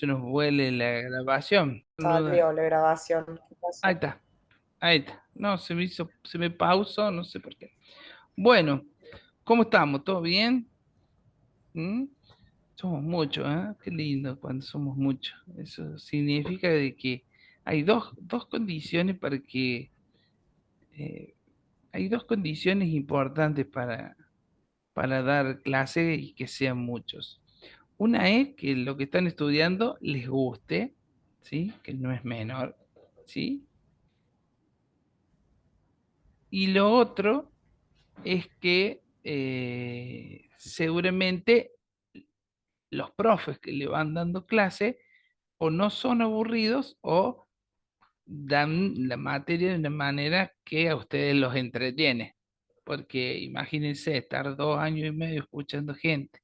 se nos vuele la grabación. Salió la grabación. ¿Qué Ahí pasó? está, ahí está. No, se me pausó, no sé por qué. Bueno, ¿cómo estamos? ¿Todo bien? ¿Mm? Somos muchos, ¿eh? Qué lindo cuando somos muchos. Eso significa de que hay dos condiciones para que, eh, hay dos condiciones importantes para dar clase y que sean muchos. Una es que lo que están estudiando les guste, ¿sí? Que no es menor, ¿sí? Y lo otro es que seguramente los profes que le van dando clase o no son aburridos o dan la materia de una manera que a ustedes los entretiene. Porque imagínense estar 2 años y medio escuchando gente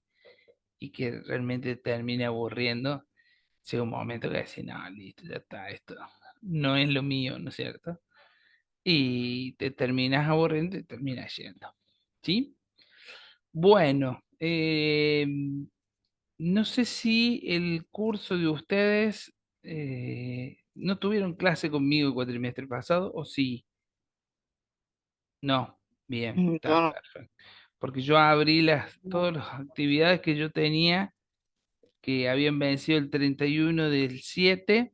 y que realmente termine aburriendo, llega un momento que decís, no, listo, ya está, esto no es lo mío, ¿no es cierto? Y te terminas aburriendo y te terminas yendo. ¿Sí? Bueno, no sé si el curso de ustedes no tuvieron clase conmigo el cuatrimestre pasado o sí. No, bien, Yo está no. perfecto. Porque yo abrí todas las actividades que yo tenía que habían vencido el 31/7.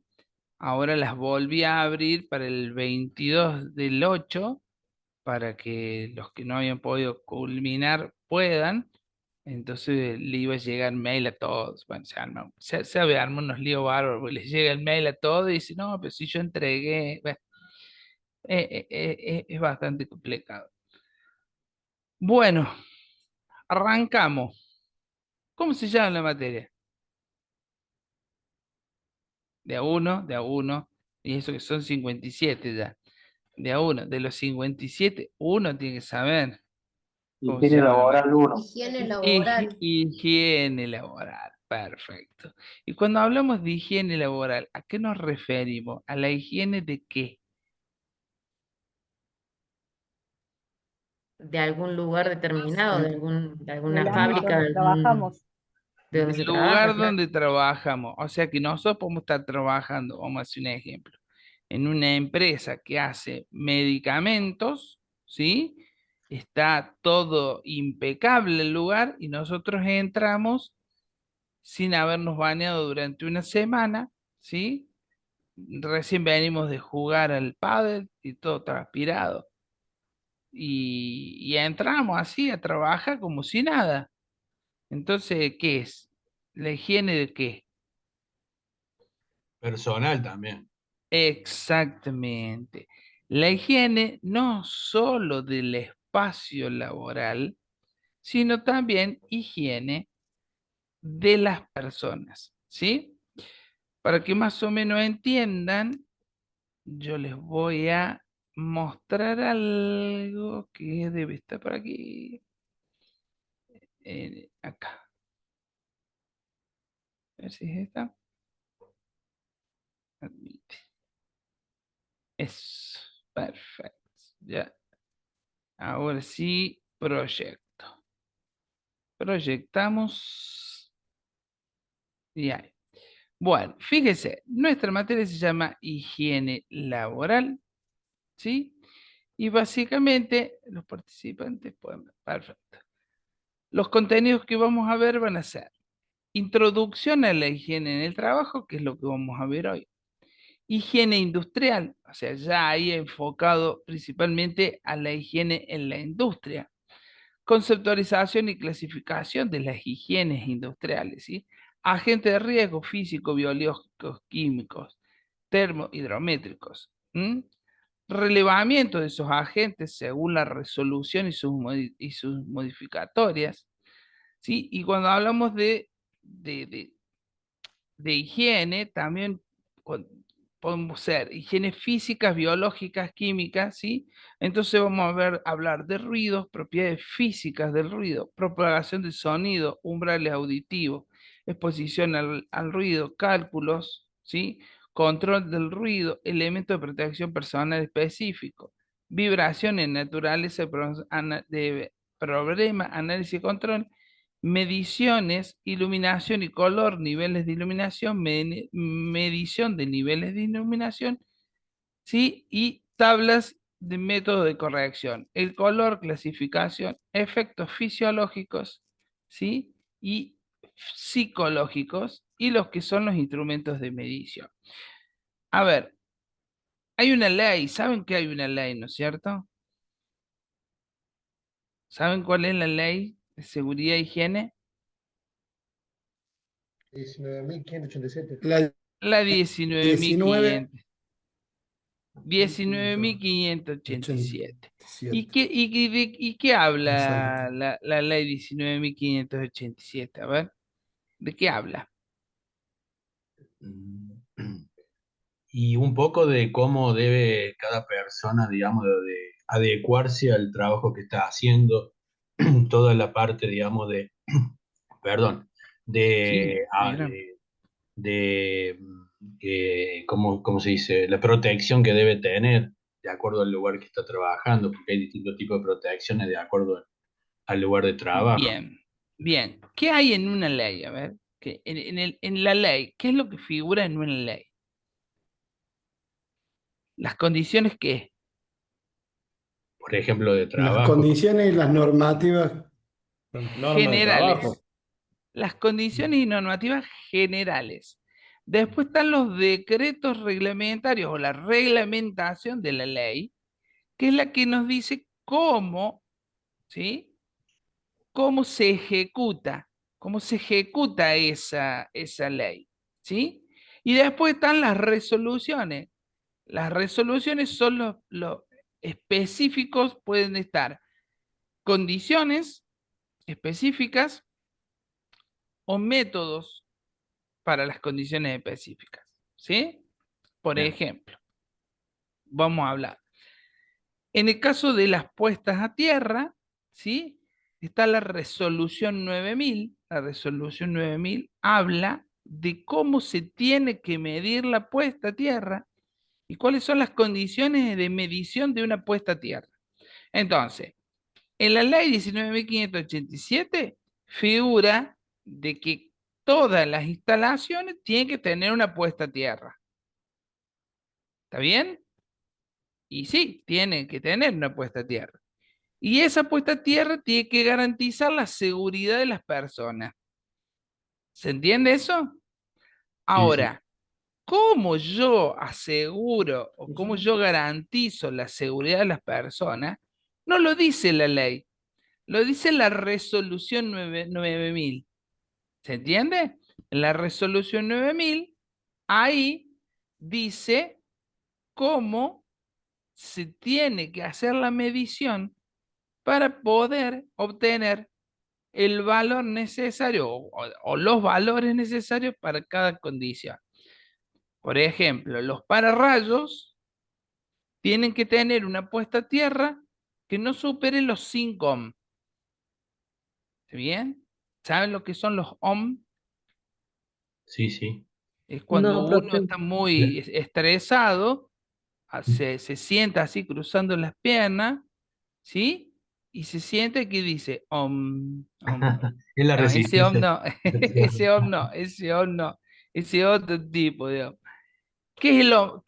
Ahora las volví a abrir para el 22/8 para que los que no habían podido culminar puedan. Entonces le iba a llegar mail a todos. Bueno, se arma unos líos bárbaros, porque les llega el mail a todos y dice, no, pero si yo entregué. Bueno, es bastante complicado. Bueno, arrancamos. ¿Cómo se llama la materia? De a uno, de a uno. Y eso que son 57 ya. De a uno. De los 57 uno tiene que saber cómo se Higiene llama la materia. laboral uno. Higiene laboral. Higiene laboral, perfecto. Y cuando hablamos de higiene laboral, ¿a qué nos referimos? ¿A la higiene de qué? De algún lugar determinado, de Del alguna ámbito fábrica, donde de donde Del se trabaja, lugar claro. donde trabajamos. O sea que nosotros podemos estar trabajando, vamos a hacer un ejemplo, en una empresa que hace medicamentos, ¿sí? Está todo impecable el lugar y nosotros entramos sin habernos bañado durante una semana, ¿sí? Recién venimos de jugar al pádel y todo transpirado. Y entramos así a trabajar como si nada. Entonces, ¿qué es? ¿La higiene de qué? Personal también. Exactamente. La higiene no solo del espacio laboral, sino también higiene de las personas, ¿sí? Para que más o menos entiendan, yo les voy a mostrar algo que debe estar por aquí, acá. A ver si es esta. Admite. Es perfecto. Ya. Ahora sí, proyecto. Proyectamos. Y ahí. Bueno, fíjese, nuestra materia se llama higiene laboral, ¿sí? Y básicamente los participantes pueden ver. Perfecto. Los contenidos que vamos a ver van a ser introducción a la higiene en el trabajo, que es lo que vamos a ver hoy. Higiene industrial, o sea, ya ahí enfocado principalmente a la higiene en la industria. Conceptualización y clasificación de las higienes industriales, ¿sí? Agentes de riesgo físico, biológicos, químicos, termohidrométricos. Relevamiento de esos agentes según la resolución y sus modificatorias, ¿sí? Y cuando hablamos de, de- de higiene, también podemos ser higienes físicas, biológicas, químicas, ¿sí? Entonces vamos a hablar de ruidos, propiedades físicas del ruido, propagación del sonido, umbrales auditivos, exposición al ruido, cálculos, ¿sí? Control del ruido, elementos de protección personal específico, vibraciones naturales de problema, análisis y control, mediciones, iluminación y color, niveles de iluminación, medición de niveles de iluminación, ¿sí? Y tablas de método de corrección. El color, clasificación, efectos fisiológicos, ¿sí? Y psicológicos, y los que son los instrumentos de medición. A ver, hay una ley, ¿saben que hay una ley, no es cierto? ¿Saben cuál es la ley de seguridad e higiene? 19.587. La 19. 19.500. 19.587. 87. ¿Y qué habla Exacto. la ley 19.587? A ver, ¿de qué habla? Mm. Y un poco de cómo debe cada persona, digamos, de adecuarse al trabajo que está haciendo, toda la parte, digamos, perdón, Sí, de, ah, mira. ¿cómo se dice? La protección que debe tener de acuerdo al lugar que está trabajando, porque hay distintos tipos de protecciones de acuerdo al lugar de trabajo. Bien, bien. ¿Qué hay en una ley? A ver, en la ley, ¿qué es lo que figura en una ley? Las condiciones que Por ejemplo, de Las trabajo. condiciones y las normativas, normas de generales. trabajo. Las condiciones y normativas generales. Después están los decretos reglamentarios o la reglamentación de la ley, que es la que nos dice cómo, ¿sí? Cómo se ejecuta esa ley, ¿sí? Y después están las resoluciones. Las resoluciones son los específicos, pueden estar condiciones específicas o métodos para las condiciones específicas, ¿sí? Por Bien. ejemplo, vamos a hablar. En el caso de las puestas a tierra, ¿sí? Está la resolución 9000. La resolución 9000 habla de cómo se tiene que medir la puesta a tierra y cuáles son las condiciones de medición de una puesta a tierra. Entonces, en la ley 19.587 figura de que todas las instalaciones tienen que tener una puesta a tierra. ¿Está bien? Y sí, tienen que tener una puesta a tierra. Y esa puesta a tierra tiene que garantizar la seguridad de las personas. ¿Se entiende eso? Sí, sí. Ahora, ¿cómo yo aseguro o cómo yo garantizo la seguridad de las personas? No lo dice la ley, lo dice la resolución 9000. ¿Se entiende? En la resolución 9000, ahí dice cómo se tiene que hacer la medición para poder obtener el valor necesario o los valores necesarios para cada condición. Por ejemplo, los pararrayos tienen que tener una puesta a tierra que no supere los 5 ohm. ¿Está bien? ¿Saben lo que son los ohm? Sí, sí. Es cuando No, uno profe. está muy estresado, se sienta así cruzando las piernas, ¿sí? Y se siente que dice, Es la No, ese ohm resistencia. no, ese ohm no, ese ohm no, ese otro tipo de ohm. ¿Qué es el ohm?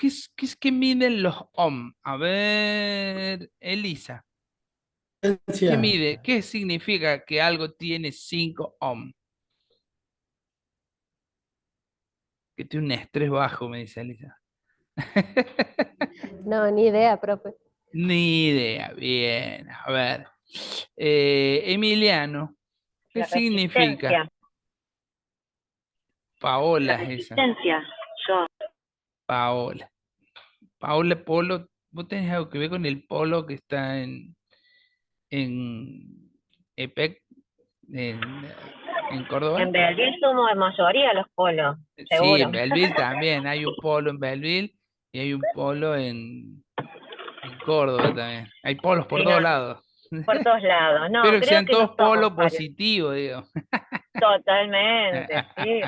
¿Qué miden los ohm? A ver, Elisa, ¿qué Potencia. mide? ¿Qué significa que algo tiene 5 ohm? Que tiene un estrés bajo, me dice Elisa. No, ni idea, profe. Ni idea, bien, a ver. Emiliano, ¿qué La significa? resistencia. Paola La es esa, resistencia. Yo. Paola. Paola Polo, ¿vos tenés algo que ver con el polo que está en EPEC, en En Córdoba? Belville somos de mayoría los polos, Sí, en seguro. Belleville también, hay un polo en Belleville y hay un polo en Córdoba también. Hay polos por Sí, no, todos lados. por todos lados. No, Espero que creo sean que no todos somos polos varios. positivos, digo. Totalmente, sí,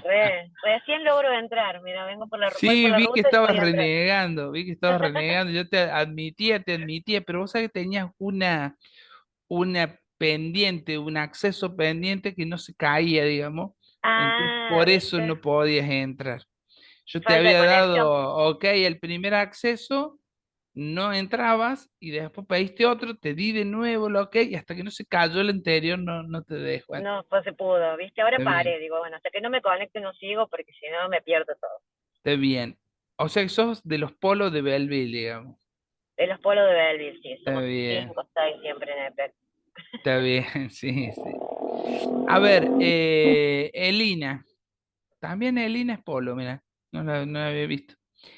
recién logro entrar. Mira, voy por Sí, la vi que ruta y estabas voy a entrar. renegando, vi que estabas renegando. Yo te admitía, pero vos sabés que tenías una pendiente, un acceso pendiente que no se caía, digamos. Entonces, Ah, por eso ¿viste? no podías entrar. Yo te Falta de había conexión. dado, ok, el primer acceso, no entrabas y después pediste otro, te di de nuevo el ok y hasta que no se cayó el anterior no te dejo entrar. No, pues se pudo, ¿viste? Ahora Está bien, paré, digo, bueno, hasta que no me conecte no sigo porque si no me pierdo todo. está bien. O sea que sos de los polos de Belleville, digamos. De los polos de Belleville, sí, Está somos bien, 5 o 6 siempre en EPEC. está bien, sí, sí. A ver, Elina. También Elina es polo, mira. No la había visto.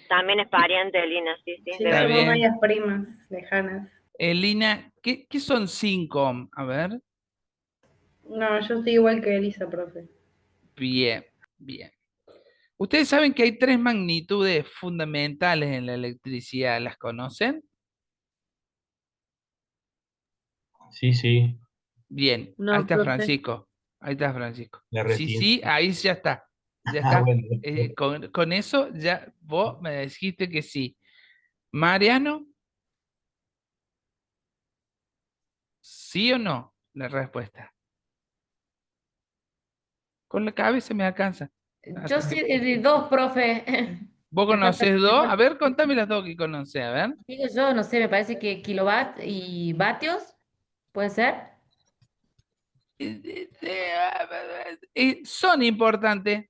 También es pariente de Lina, sí, sí, Sí, Está debe somos ser. bien. medias primas lejanas. Elina, ¿qué son 5? A ver. No, yo estoy igual que Elisa, profe. Bien, bien. Ustedes saben que hay 3 magnitudes fundamentales en la electricidad. ¿Las conocen? Sí, sí, Bien, ahí No, está profe. Francisco. Ahí está Francisco. la Sí, recién. sí, ahí ya está. Ya Ah, está. bueno. Con eso ya vos me dijiste que sí. Mariano, ¿sí o no? La respuesta. Con la cabeza me alcanza. Yo sí, de dos, profe. ¿Vos Me falta conocés dos? A el ver, contame las dos que conocés, a ver. digo yo, no sé, me parece que kilowatt y vatios, ¿puede ser? Son importantes,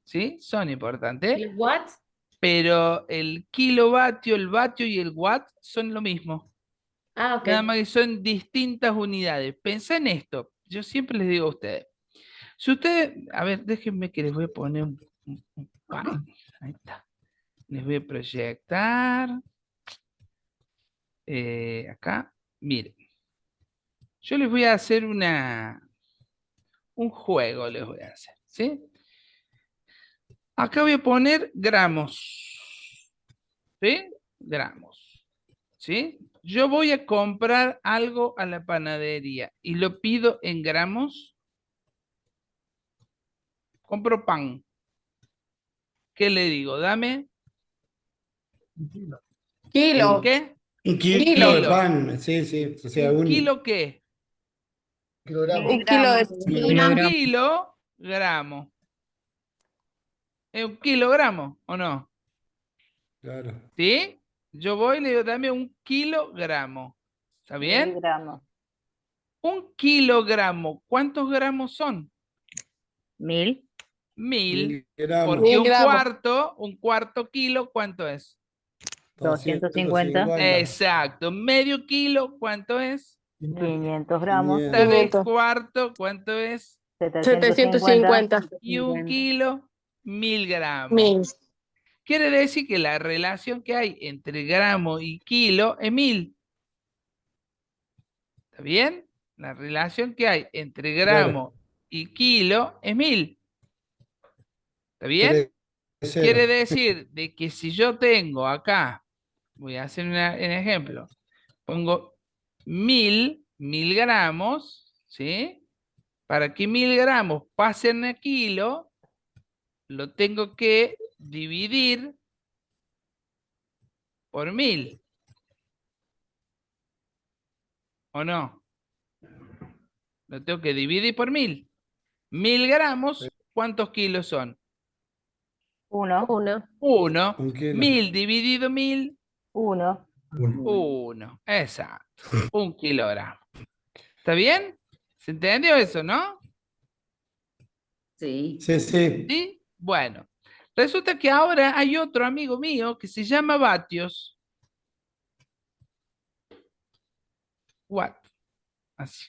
¿sí? Son importantes, ¿El watt? pero el kilovatio, el vatio y el watt son lo mismo. Ah, ok. Nada más que son distintas unidades. Pensá en esto. Yo siempre les digo a ustedes. Si ustedes, a ver, déjenme que les voy a poner un pan. Ahí está. Les voy a proyectar. Acá. Miren. Yo les voy a hacer un juego, les voy a hacer, ¿sí? Acá voy a poner gramos, ¿sí? Gramos, ¿sí? Yo voy a comprar algo a la panadería y lo pido en gramos. Compro pan. ¿Qué le digo? Dame, Un, Kilo. ¿qué? un Un kilo de kilo. pan, sí, sí. O sea, ¿Un un kilo qué? kilogramo. Un kilo de Un Kilogramo. kilogramo. ¿Es un kilogramo o no? Claro. ¿Sí? Yo voy y le digo, dame un kilogramo. ¿Está bien? Miligramos. Un kilogramo, ¿cuántos gramos son? 1000. 1000, Miligramos. porque un cuarto kilo, ¿cuánto es? 250. 250. Exacto, medio kilo, ¿cuánto es? 500 gramos. 500. Tres cuartos, ¿cuánto es? 750. Y un kilo, 1000 gramos. 1000. Quiere decir que la relación que hay entre gramo y kilo es 1000. ¿Está bien? La relación que hay entre Claro. gramo y kilo es 1000. ¿Está bien? 3-0. Quiere decir de que si yo tengo acá, voy a hacer un ejemplo, pongo 1000 gramos, ¿sí? Para que 1000 gramos pasen a kilo, lo tengo que dividir por 1000, ¿o no? Lo tengo que dividir por 1000. 1000 gramos, ¿cuántos kilos son? 1. 1. Un kilo. 1000 dividido 1000, 1. 1. Exacto. 1 kilogramo. ¿Está bien? ¿Se entendió eso, no? Sí. Sí, sí. ¿Sí? Bueno, resulta que ahora hay otro amigo mío que se llama vatios. Watt. Así.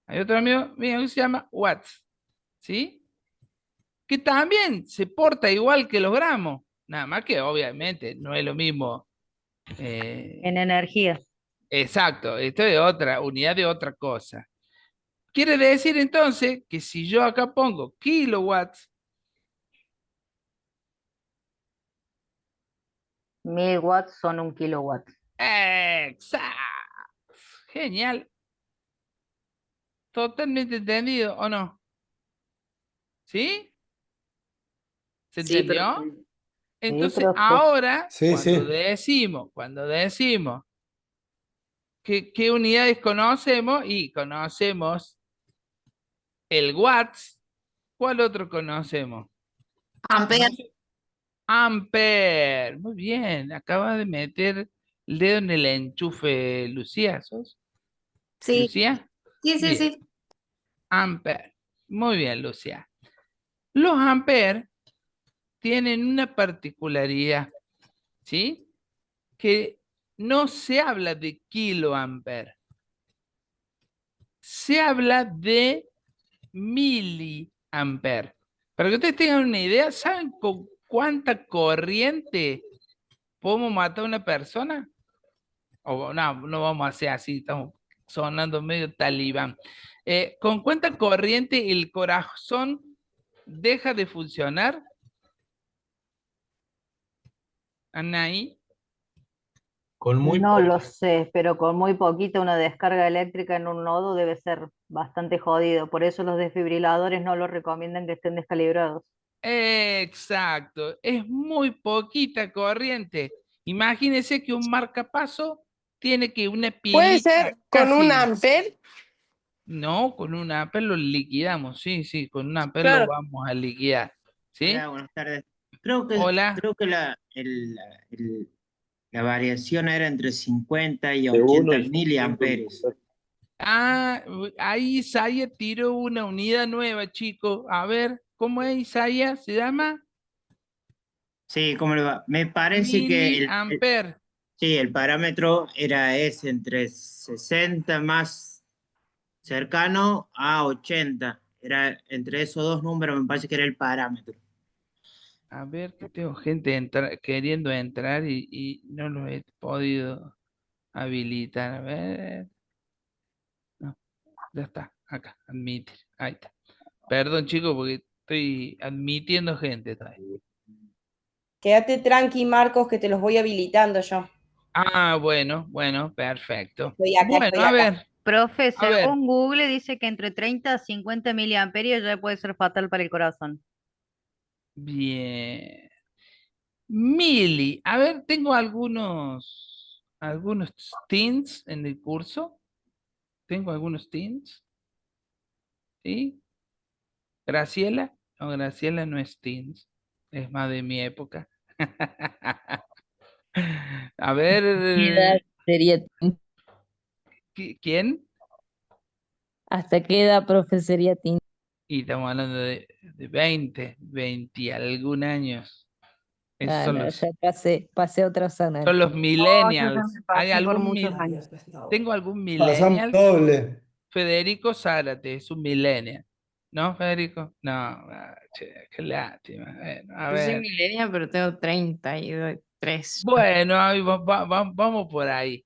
Hay otro amigo mío que se llama watts. ¿Sí? Que también se porta igual que los gramos. Nada más que obviamente no es lo mismo. En energía. Exacto, esto es otra unidad de otra cosa. Quiere decir entonces que si yo acá pongo kilowatts, 1000 watts son 1 kilowatt. exacto, genial, totalmente entendido, ¿o no? ¿Sí? ¿Se Sí, pero entendió? Sí, Entonces profe. ahora, Sí, sí. cuando decimos ¿Qué unidades conocemos? Y conocemos el watts. ¿Cuál otro conocemos? Ampere. Ampere. Muy bien. Acaba de meter el dedo en el enchufe, Lucía. ¿Sos? Sí, ¿Lucía? sí, sí, Bien. sí. Ampere. Muy bien, Lucía. Los amperes tienen una particularidad, ¿sí? Que no se habla de kiloampere, se habla de miliampere. Para que ustedes tengan una idea, ¿saben con cuánta corriente podemos matar a una persona? O no, no vamos a hacer así, estamos sonando medio talibán. ¿Con cuánta corriente el corazón deja de funcionar, Anaí? Con muy No lo poco. sé, pero con muy poquita una descarga eléctrica en un nodo debe ser bastante jodido. Por eso los desfibriladores no los recomiendan que estén descalibrados. Exacto, es muy poquita corriente. Imagínense que un marcapaso tiene que una Puede pilita ser con un amper. No, con un amper lo liquidamos, sí, sí, con un amper lo Claro. vamos a liquidar. ¿Sí? Hola, buenas tardes. Hola. Creo que la variación era entre 50 y 80 miliamperes. Ah, ahí Isaiah tiró una unidad nueva, chico. A ver, ¿cómo es Isaiah? ¿Se llama? Sí, ¿cómo le va? Me parece que Miliamper. sí, el parámetro era ese, entre 60 más cercano a 80. Era entre esos dos números, me parece que era el parámetro. A ver, que tengo gente queriendo entrar y no lo he podido habilitar. A ver. No, ya está. Acá, admitir. Ahí está. Perdón, chicos, porque estoy admitiendo gente todavía. Quédate tranqui, Marcos, que te los voy habilitando yo. Ah, bueno, bueno, perfecto. Estoy acá, Bueno, estoy a acá. ver, Profe, a ver. según Google dice que entre 30 a 50 miliamperios ya puede ser fatal para el corazón. Bien. Mili, a ver, tengo algunos teens en el curso. Tengo algunos teens. ¿Sí? Graciela. No, Graciela no es teens. Es más de mi época. A ver, ¿Qué edad sería? ¿quién? ¿Hasta qué edad, profe, sería teen? Y estamos hablando de 20 y algún años. Esos Ah, son no, los, ya pasé a otra zona. son los No, yo millennials. también ¿Hay pasé por algún muchos años. tengo algún Pasamos millennial? doble. Federico Zárate es un millennial. ¿No, Federico? No, che, qué lástima. Bueno, a Yo soy ver. millennial, pero tengo 33. Bueno, ahí vamos por ahí.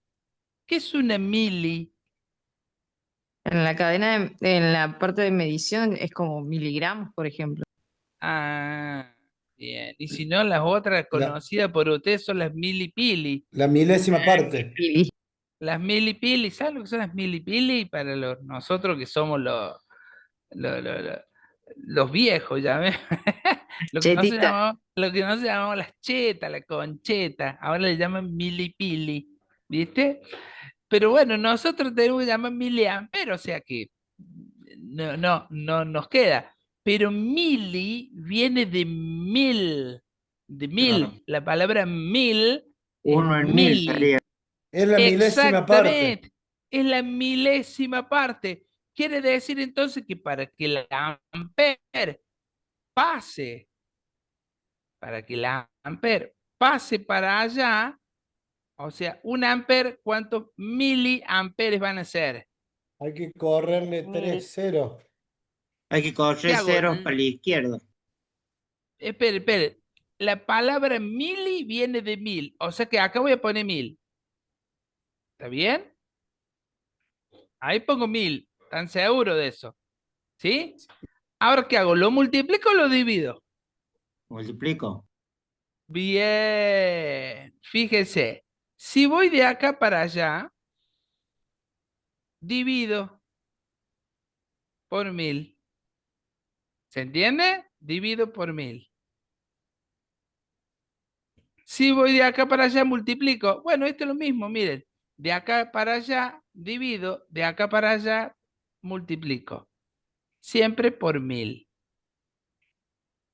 ¿Qué es una mili? En la cadena, en la parte de medición es como miligramos, por ejemplo. Ah, bien. Y si no, las otras La, conocidas por ustedes son las milipili. la milésima parte. Pili. Las milipili, ¿saben lo que son las milipili? Para nosotros que somos lo- lo- lo- los viejos, ya ves. Chetita. Lo que no se llamaba las chetas, la concheta, ahora le llaman milipili, ¿viste? Pero bueno, nosotros tenemos que llamar miliampere, o sea que no nos queda. Pero mili viene de Claro. mil. La palabra mil es Uno en 1000 mili. sería. Es la milésima parte. Exactamente, es la milésima parte. Quiere decir entonces que para que la ampere pase, para que la ampere pase para allá, o sea, un ampere, ¿cuántos miliamperes van a ser? Hay que correrle Mil. 3-0. Hay que ¿Qué correr hago? ceros para la izquierda. Espere. La palabra mili viene de mil, o sea que acá voy a poner 1000. ¿Está bien? Ahí pongo 1000. ¿Están seguros de eso? ¿Sí? Ahora, ¿qué hago? ¿Lo multiplico o lo divido? Multiplico. Bien. Fíjese. Si voy de acá para allá, divido por 1000. ¿Se entiende? Divido por 1000. Si voy de acá para allá, multiplico. Bueno, esto es lo mismo, miren. de acá para allá, divido, de acá para allá, multiplico. Siempre por 1000.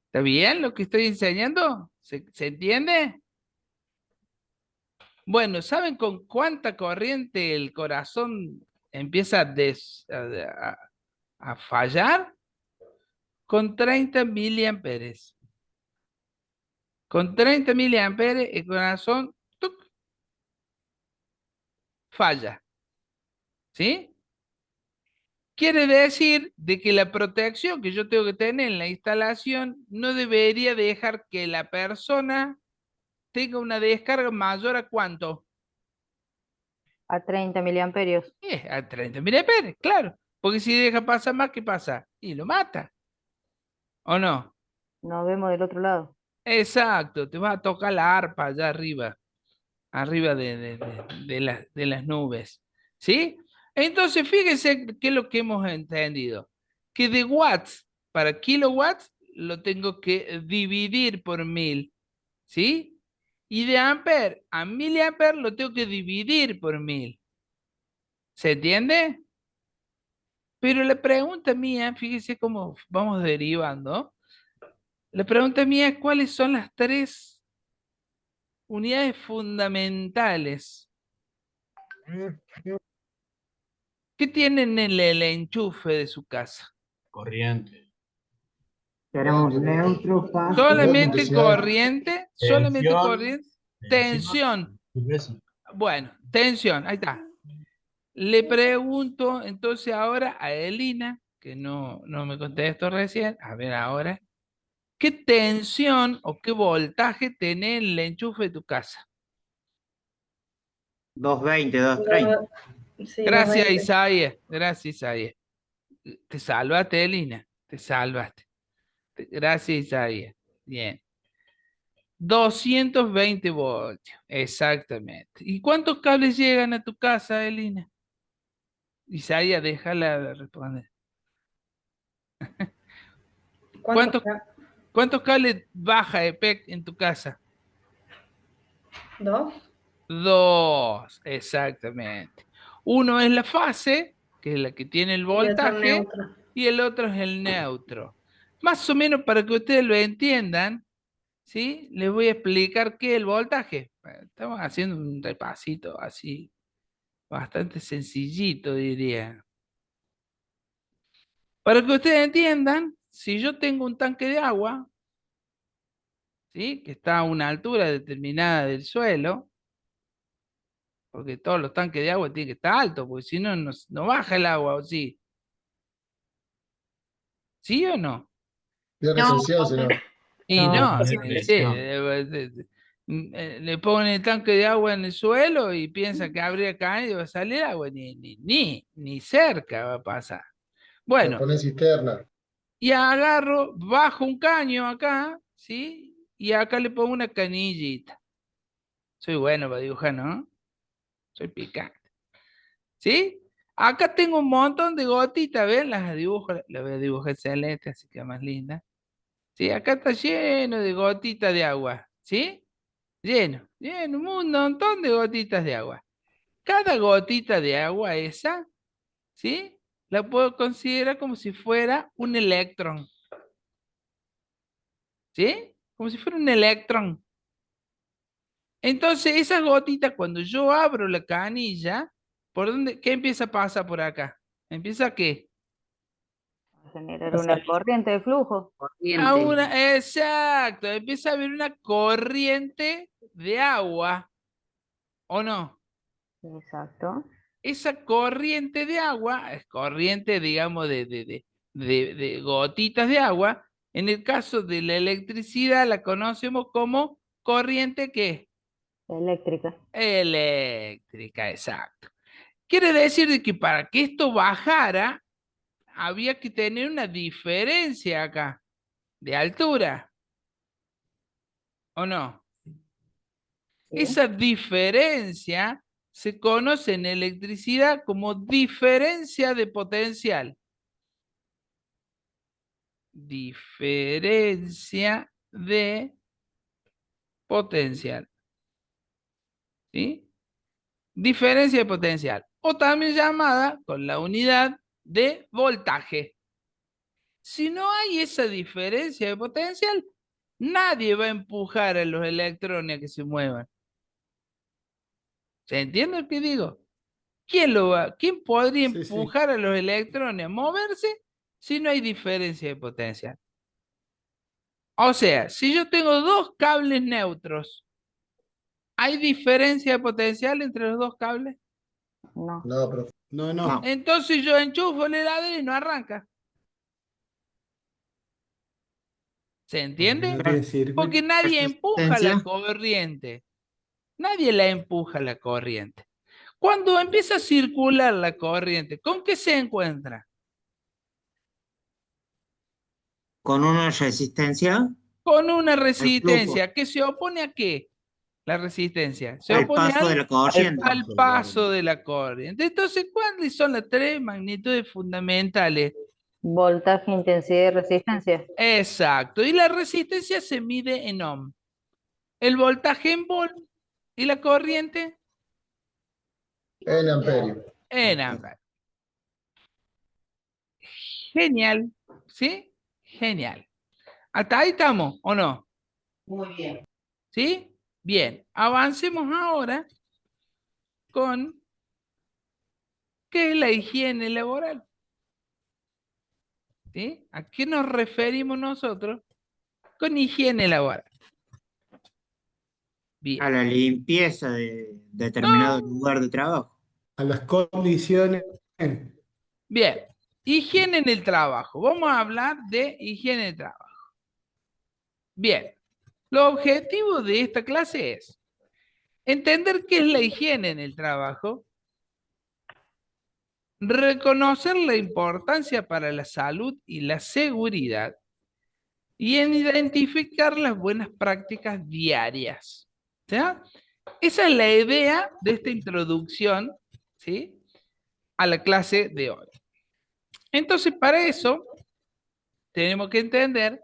¿Está bien lo que estoy enseñando? ¿Se entiende? Bueno, ¿saben con cuánta corriente el corazón empieza a fallar? Con 30 miliamperes. Con 30 miliamperes el corazón ¡tuc! Falla. ¿Sí? Quiere decir de que la protección que yo tengo que tener en la instalación no debería dejar que la persona tenga una descarga mayor a ¿cuánto? A 30 miliamperios. A 30 miliamperes, claro. Porque si deja pasar más, ¿qué pasa? Y lo mata. ¿O no? Nos vemos del otro lado. Exacto, te vas a tocar la arpa allá arriba de las nubes. ¿Sí? Entonces, fíjense qué es lo que hemos entendido. Que de watts para kilowatts lo tengo que dividir por 1000. ¿Sí? Y de ampere a miliampere lo tengo que dividir por 1000. ¿Se entiende? Pero la pregunta mía, fíjese cómo vamos derivando. La pregunta mía es cuáles son las 3 unidades fundamentales que tienen el enchufe de su casa. Corriente. Tenemos neutro, fase. Solamente corriente, Tensión. tensión. Bueno, tensión, ahí está. Le pregunto entonces ahora a Elina, que no me contestó recién, a ver ahora, ¿qué tensión o qué voltaje tiene el enchufe de tu casa? 220, 230. Sí, Gracias, 220. Isaías. Gracias, Isaías. Te salvaste, Elina. Te salvaste. Gracias, Isaías. Bien. 220 voltios. Exactamente. ¿Y cuántos cables llegan a tu casa, Elina? Isaías, déjala responder. ¿Cuántos? ¿Cuántos cables baja EPEC en tu casa? ¿Dos? 2, exactamente. Uno es la fase, que es la que tiene el Y otro voltaje, neutro. y el otro es el neutro. Más o menos para que ustedes lo entiendan, ¿sí? Les voy a explicar qué es el voltaje. Estamos haciendo un repasito así, bastante sencillito, diría. Para que ustedes entiendan, si yo tengo un tanque de agua, ¿sí? Que está a una altura determinada del suelo, porque todos los tanques de agua tienen que estar altos, porque si no, no baja el agua, ¿o sí? ¿Sí o no? No, Y no, tiene presión. le ponen el tanque de agua en el suelo y piensa que habría caído y va a salir agua, ni cerca va a pasar. Bueno, cisterna. y agarro, bajo un caño acá, ¿sí? Y acá le pongo una canillita. Soy bueno para dibujar, ¿no? Soy picante. ¿Sí? Acá tengo un montón de gotitas, ¿ven? Las voy a dibujar celeste, así que más linda. ¿Sí? Acá está lleno de gotitas de agua, ¿sí? Lleno, un montón de gotitas de agua. Cada gotita de agua esa, ¿sí? La puedo considerar como si fuera un electrón, ¿sí? Como si fuera un electrón. Entonces, esas gotitas, cuando yo abro la canilla, ¿por dónde? ¿Qué empieza a pasar por acá? ¿Empieza a qué? A generar una corriente de flujo. Exacto, empieza a haber una corriente de agua, ¿o no? Exacto. Esa corriente de agua, es corriente, digamos, de gotitas de agua. En el caso de la electricidad la conocemos como corriente ¿qué? Eléctrica. Eléctrica, exacto. Quiere decir de que para que esto bajara, había que tener una diferencia acá, de altura, ¿o no? Esa diferencia se conoce en electricidad como diferencia de potencial. Diferencia de potencial. ¿Sí? Diferencia de potencial, o también llamada con la unidad de voltaje. Si no hay esa diferencia de potencial, nadie va a empujar a los electrones a que se muevan. ¿Se entiende lo que digo? ¿Quién podría Sí, sí. empujar a los electrones a moverse si no hay diferencia de potencial? O sea, si yo tengo dos cables neutros, ¿hay diferencia de potencial entre los dos cables? No. No, profe. No, no. Entonces yo enchufo el heladero y no arranca. ¿Se Porque entiende? no tiene circuito. Porque nadie empuja la Resistencia. corriente. Nadie la empuja la corriente. Cuando empieza a circular la corriente, ¿con qué se encuentra? Con una resistencia Con una al flujo, resistencia que se opone a qué? La resistencia. Se al opone paso de la corriente. al paso de la corriente. Entonces, ¿cuáles son las tres magnitudes fundamentales? Voltaje, intensidad y resistencia. Exacto. Y la resistencia se mide en ohm. El voltaje en volt y la corriente En amperio. en ampere. Genial. ¿Sí? Genial. ¿Hasta ahí estamos o no? Muy bien. ¿Sí? Bien. Avancemos ahora con ¿qué es la higiene laboral? ¿Sí? ¿A qué nos referimos nosotros con higiene laboral? Bien. A la limpieza de determinado lugar de trabajo. A las condiciones. Bien. Higiene en el trabajo. Vamos a hablar de higiene de trabajo. Bien. Lo objetivo de esta clase es entender qué es la higiene en el trabajo, reconocer la importancia para la salud y la seguridad y en identificar las buenas prácticas diarias. ¿Ya? Esa es la idea de esta introducción, ¿sí?, a la clase de hoy. Entonces, para eso, tenemos que entender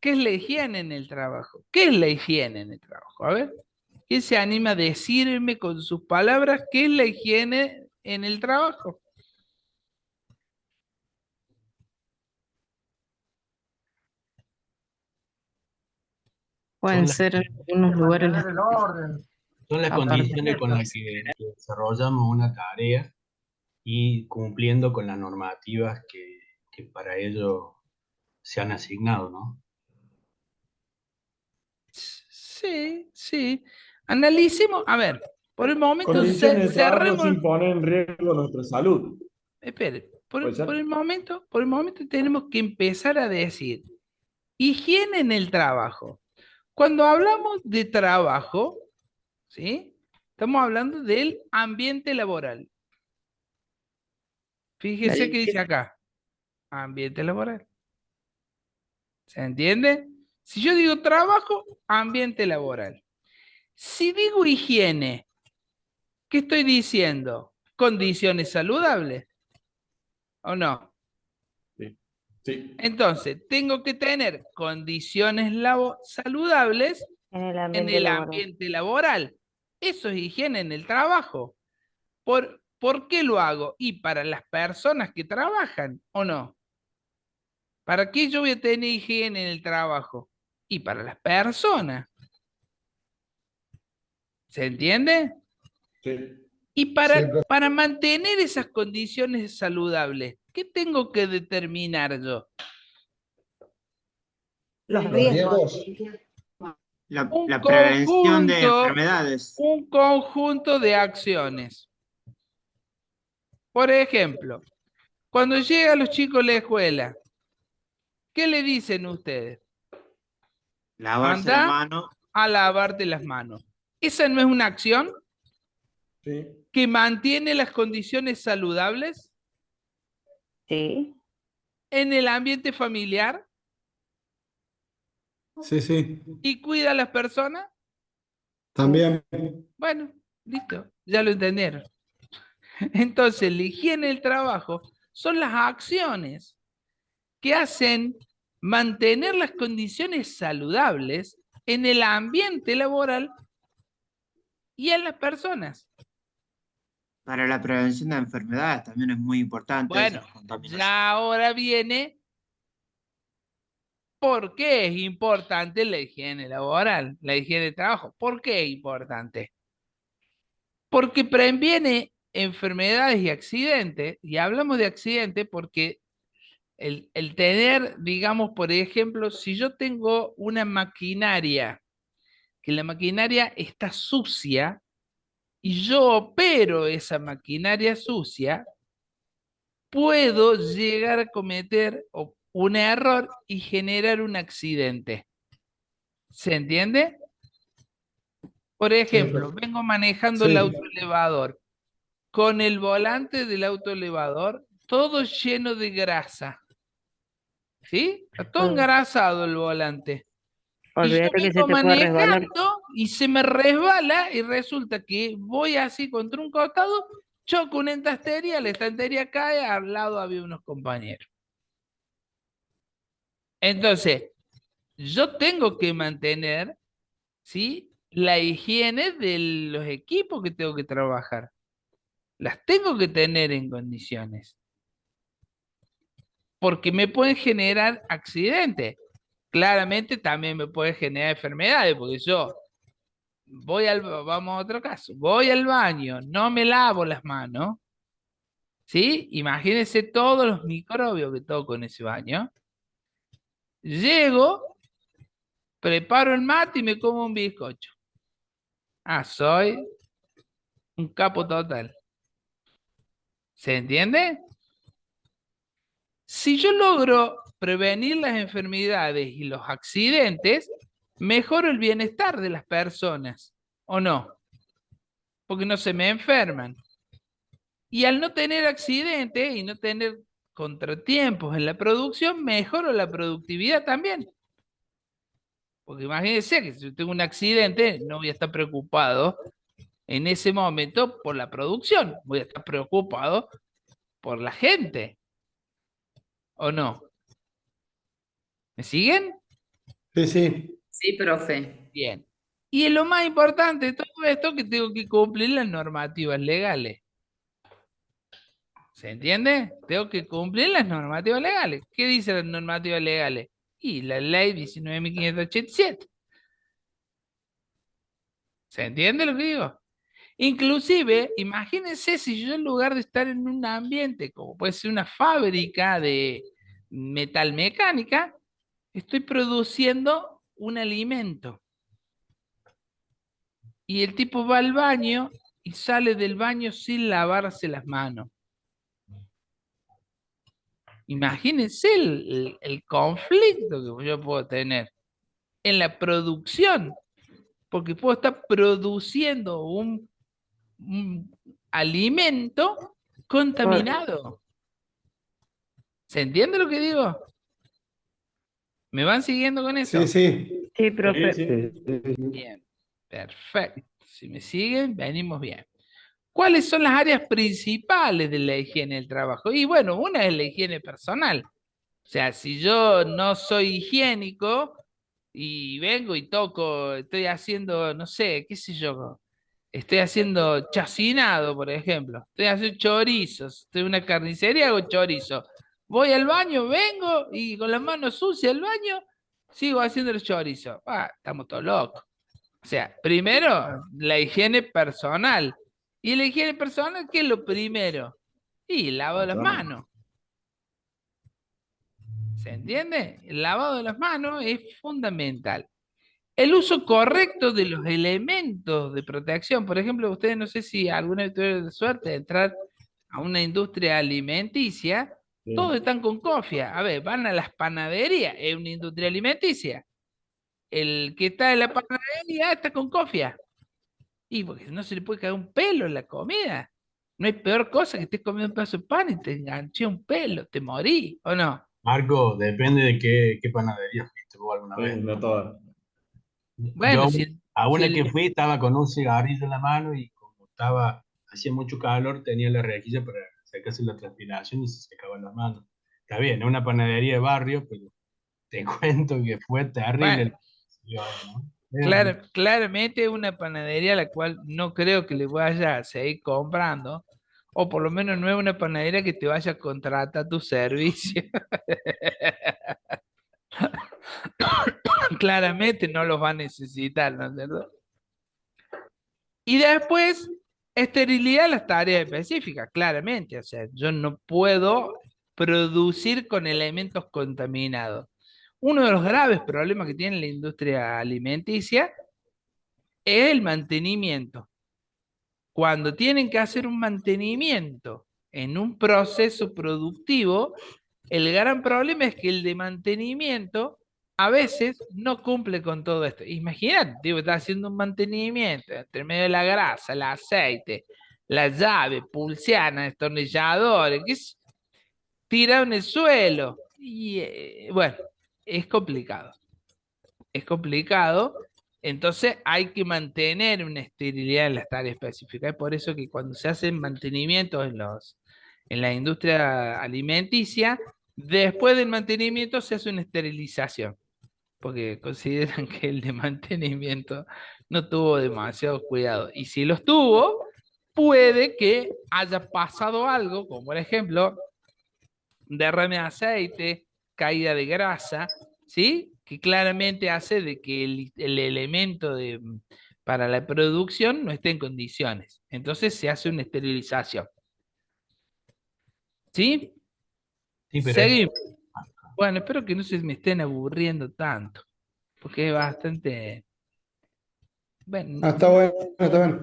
qué es la higiene en el trabajo. ¿Qué es la higiene en el trabajo? A ver, ¿quién se anima a decirme con sus palabras qué es la higiene en el trabajo? Pueden las- ser en algunos lugares las Son las aparte. condiciones con las que desarrollamos una tarea y cumpliendo con las normativas que para ello se han asignado, ¿no? Sí, sí. Analicemos, a ver, por el momento Condiciones de trabajo cerremos. sin poner en riesgo nuestra salud. Espere, ¿Puede ser? por el momento tenemos que empezar a decir higiene en el trabajo. Cuando hablamos de trabajo, ¿sí?, estamos hablando del ambiente laboral. Fíjese que dice acá, ambiente laboral. ¿Se entiende? Si yo digo trabajo, ambiente laboral. Si digo higiene, ¿qué estoy diciendo? Condiciones saludables, ¿o no? Sí. Entonces, tengo que tener condiciones saludables En el en ambiente el laboral. ambiente laboral. Eso es higiene en el trabajo. ¿Por qué lo hago? Y para las personas que trabajan, ¿o no? ¿Para qué yo voy a tener higiene en el trabajo? Y para las personas. ¿Se entiende? Sí. Y para mantener esas condiciones saludables, ¿qué tengo que determinar yo? Los riesgos. La prevención de enfermedades. Un conjunto de acciones. Por ejemplo, cuando llegan los chicos a la escuela, ¿qué le dicen ustedes? Lavarse la Anda mano. a lavarte las manos. ¿Esa no es una acción Sí. que mantiene las condiciones saludables Sí. en el ambiente familiar Sí, sí. y cuida a las personas? También. Bueno, listo, ya lo entendieron. Entonces, la higiene del trabajo son las acciones que hacen mantener las condiciones saludables en el ambiente laboral y en las personas. Para la prevención de enfermedades también es muy importante Bueno, esa contaminación. ya ahora viene por qué es importante la higiene laboral, la higiene de trabajo. ¿Por qué es importante? Porque previene enfermedades y accidentes, y hablamos de accidentes porque el tener, digamos, por ejemplo, si yo tengo una maquinaria, que la maquinaria está sucia, y yo opero esa maquinaria sucia, puedo llegar a cometer un error y generar un accidente. ¿Se entiende? Por ejemplo, vengo manejando el Sí. autoelevador, con el volante del autoelevador todo lleno de grasa. ¿Sí? Está todo engrasado el volante. Y yo Olvídate que se vengo te puede resbalar. manejando y se me resbala y resulta que voy así contra un costado, choco una estantería, la estantería cae, al lado había unos compañeros. Entonces, yo tengo que mantener, ¿sí?, la higiene de los equipos que tengo que trabajar. Las tengo que tener en condiciones. Porque me pueden generar accidentes. Claramente también me puede generar enfermedades, porque yo vamos a otro caso, voy al baño, no me lavo las manos, ¿sí? Imagínense todos los microbios que toco en ese baño. Llego, preparo el mate y me como un bizcocho. Ah, soy un capo total. ¿Se entiende? Si yo logro prevenir las enfermedades y los accidentes, mejoro el bienestar de las personas, ¿o no? Porque no se me enferman. Y al no tener accidentes y no tener contratiempos en la producción, mejoro la productividad también. Porque imagínense que si yo tengo un accidente, no voy a estar preocupado en ese momento por la producción, voy a estar preocupado por la gente, ¿o no? ¿Me siguen? Sí, sí. Sí, profe. Bien. Y es lo más importante de todo esto, que tengo que cumplir las normativas legales. ¿Se entiende? Tengo que cumplir las normativas legales. ¿Qué dicen las normativas legales? Y la ley 19.587. ¿Se entiende lo que digo? Inclusive, imagínense si yo en lugar de estar en un ambiente como puede ser una fábrica de metalmecánica, estoy produciendo un alimento. Y el tipo va al baño y sale del baño sin lavarse las manos. Imagínense el conflicto que yo puedo tener en la producción, porque puedo estar produciendo un alimento contaminado. ¿Se entiende lo que digo? ¿Me van siguiendo con eso? Sí, sí. Sí, profe. Sí, sí. Bien, perfecto. Si me siguen, venimos bien. ¿Cuáles son las áreas principales de la higiene del trabajo? Y bueno, una es la higiene personal. O sea, si yo no soy higiénico y vengo y toco, estoy haciendo, no sé, qué sé yo, estoy haciendo chacinado, por ejemplo, estoy haciendo chorizos, estoy en una carnicería, hago chorizo. Voy al baño, vengo y con las manos sucias al baño, sigo haciendo los chorizos. Ah, estamos todos locos. O sea, primero, la higiene personal. ¿Y la higiene personal qué es lo primero? Y el lavado de las manos. ¿Se entiende? El lavado de las manos es fundamental. El uso correcto de los elementos de protección. Por ejemplo, ustedes no sé si alguna vez tuvieron la suerte de entrar a una industria alimenticia, Sí. todos están con cofia. A ver, van a las panaderías, es una industria alimenticia. El que está en la panadería está con cofia. Y porque no se le puede caer un pelo en la comida. No hay peor cosa que estés comiendo un pedazo de pan y te enganché un pelo, te morí, ¿o no? Marco, depende de qué panadería fuiste vos alguna Sí, vez. no todas. Bueno, Yo si, a si una el- que fui estaba con un cigarrillo en la mano y como hacía mucho calor, tenía la rejilla para sacarse la transpiración y se secaban las manos. Está bien, es una panadería de barrio, pero te cuento que fue terrible. bueno, claramente una panadería a la cual no creo que le vaya a seguir comprando, O por lo menos no es una panadera que te vaya a contratar tu servicio. Claramente no los va a necesitar, ¿no es cierto? Y después, esterilidad de las tareas específicas, claramente. O sea, yo no puedo producir con elementos contaminados. Uno de los graves problemas que tiene la industria alimenticia es el mantenimiento. Cuando tienen que hacer un mantenimiento en un proceso productivo, el gran problema es que el de mantenimiento a veces no cumple con todo esto. Imagínate, digo, está haciendo un mantenimiento entre medio de la grasa, el aceite, la llave, pulsiana, destornilladores, que es tirado en el suelo. Y bueno, es complicado. Es complicado. Entonces hay que mantener una esterilidad en las tareas específicas. Es por eso que cuando se hacen mantenimientos en la industria alimenticia, después del mantenimiento se hace una esterilización, porque consideran que el de mantenimiento no tuvo demasiado cuidado. Y si los tuvo, puede que haya pasado algo, como por ejemplo, derrame de aceite, caída de grasa, ¿sí? Que claramente hace de que el elemento para la producción no esté en condiciones. Entonces se hace una esterilización. ¿Sí? Sí, pero Seguimos. Bueno, espero que no se me estén aburriendo tanto, porque es bastante... Bueno, Está bueno, está bueno.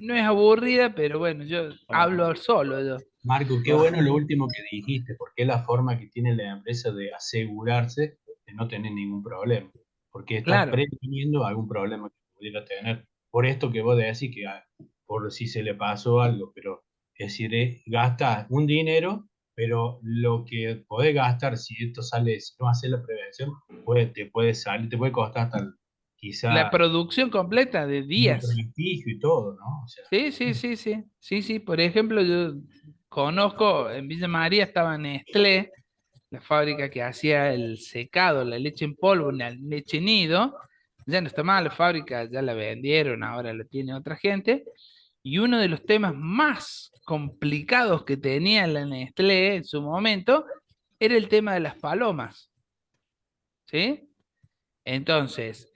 no es aburrida, pero bueno, yo hablo solo yo. Marco, qué bueno lo último que dijiste, porque es la forma que tiene la empresa de asegurarse de no tener ningún problema, porque está Claro. previniendo algún problema que pudiera tener. Por esto que vos decís que por si se le pasó algo, pero es decir, gasta un dinero, pero lo que podés gastar si esto sale, si no haces la prevención, te puede salir, te puede costar hasta La quizá producción completa de un días. prestigio y todo, ¿no? O sea, Sí, sí, sí, sí. Sí, sí. Por ejemplo, yo conozco, en Villa María estaba Nestlé, la fábrica que hacía el secado, la leche en polvo, la leche nido. Ya no está más la fábrica, ya la vendieron, ahora la tiene otra gente. Y uno de los temas más complicados que tenía la Nestlé en su momento era el tema de las palomas. ¿Sí? Entonces,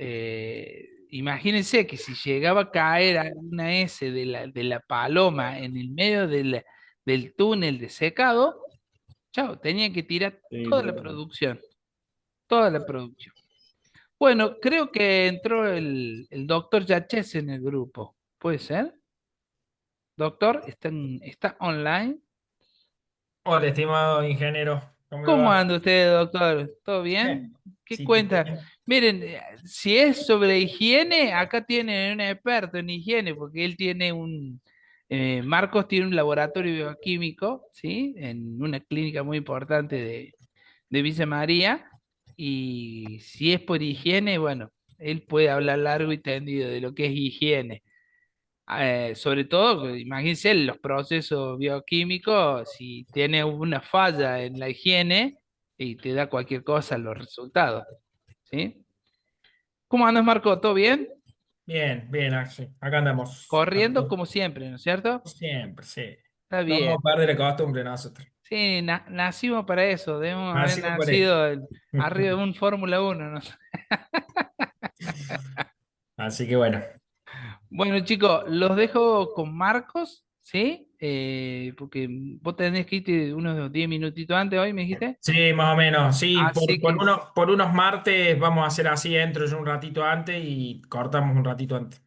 imagínense que si llegaba a caer una S de la paloma en el medio del túnel de secado, chao, tenían que tirar toda la producción. Toda la producción. Bueno, creo que entró el doctor Yaches en el grupo. ¿Puede ser? Doctor, ¿está online? Hola, estimado ingeniero. ¿Cómo le ¿Cómo va? anda usted, doctor? ¿Todo bien? Bien. ¿Qué Sí, cuenta? bien. Miren, si es sobre higiene, acá tiene un experto en higiene, porque él tiene Marcos tiene un laboratorio bioquímico, ¿sí? En una clínica muy importante de Villa María, y si es por higiene, bueno, él puede hablar largo y tendido de lo que es higiene. Sobre todo, imagínense los procesos bioquímicos, si tiene una falla en la higiene y te da cualquier cosa los resultados, ¿sí? ¿Cómo andas, Marco? ¿Todo bien? Bien, bien, Axel. Acá andamos. Corriendo como siempre, ¿no es cierto? Siempre, sí. Está No bien. vamos a perder la costumbre nosotros. Sí, nacimos para eso, debemos haber Nacimos por eso. nacido arriba de un Fórmula 1, ¿no? Así que bueno. Bueno, chicos, los dejo con Marcos, ¿sí? Porque vos tenés que irte unos 10 minutitos antes hoy, me dijiste. Sí, más o menos. Sí, Así que, por unos martes vamos a hacer así, entro yo un ratito antes y cortamos un ratito antes.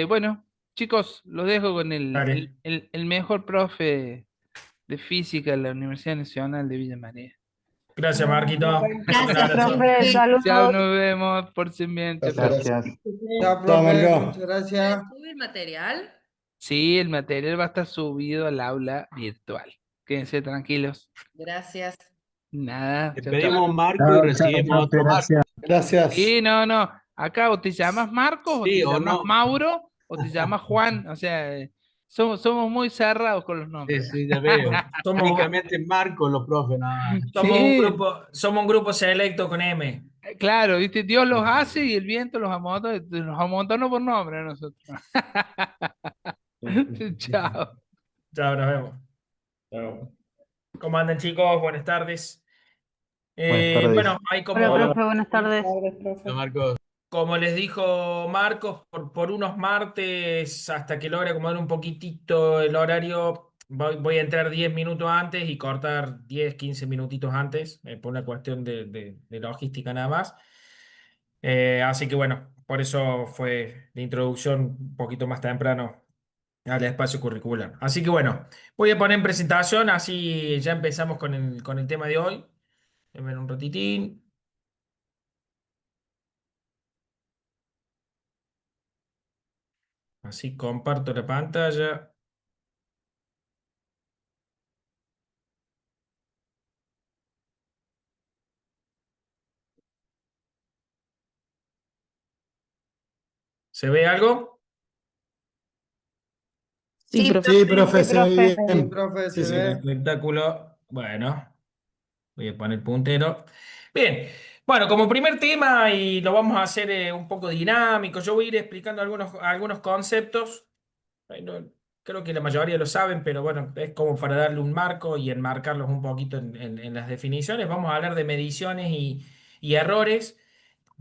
bueno, chicos, los dejo con Dale. el mejor profe de física de la Universidad Nacional de Villa María. Gracias, Marquito. Un Gracias, abrazo. profe. Chao, Saludos. nos vemos por cimiento. Gracias. Chao, Chao, profe. Marco. Muchas gracias. ¿Sube el material? Sí, el material va a estar subido al aula virtual. Quédense tranquilos. Gracias. Nada. te Chao, pedimos chao. Marco y recibimos otro Marco. Gracias. Sí, no, no. Acá o te llamas Marcos, o Sí te o llamas no. Mauro, o te llamas Juan. O sea, somos muy cerrados con los Sí, nombres. sí, ya veo. Somos, Únicamente Marco, los profes, nada más. Sí, somos un grupo selecto con M. claro, ¿viste? Dios los hace y el viento los amontona por nombre a nosotros. Chao. Chao, nos vemos. Chao. ¿Cómo andan, chicos? Buenas tardes. Buenas tardes. Bueno, hay Hola, como, profe, buenas tardes. Hola, Marcos. como les dijo Marcos, por unos martes, hasta que logre acomodar un poquitito el horario, voy a entrar 10 minutos antes y cortar 10, 15 minutitos antes, por una cuestión de logística nada más. Así que bueno, por eso fue de introducción un poquito más temprano al espacio curricular. Así que bueno, voy a poner en presentación, así ya empezamos con el tema de hoy. Déjenme un ratitín. Así comparto la pantalla. ¿Se ve algo? Sí, Sí, profe. Sí, profe, se ve profe. bien. profe, Sí, se sí. ve. Espectáculo. Bueno, voy a poner puntero. Bien, bueno, como primer tema, y lo vamos a hacer un poco dinámico, yo voy a ir explicando algunos conceptos. Creo que la mayoría lo saben, pero bueno, es como para darle un marco y enmarcarlos un poquito en las definiciones. Vamos a hablar de mediciones y errores,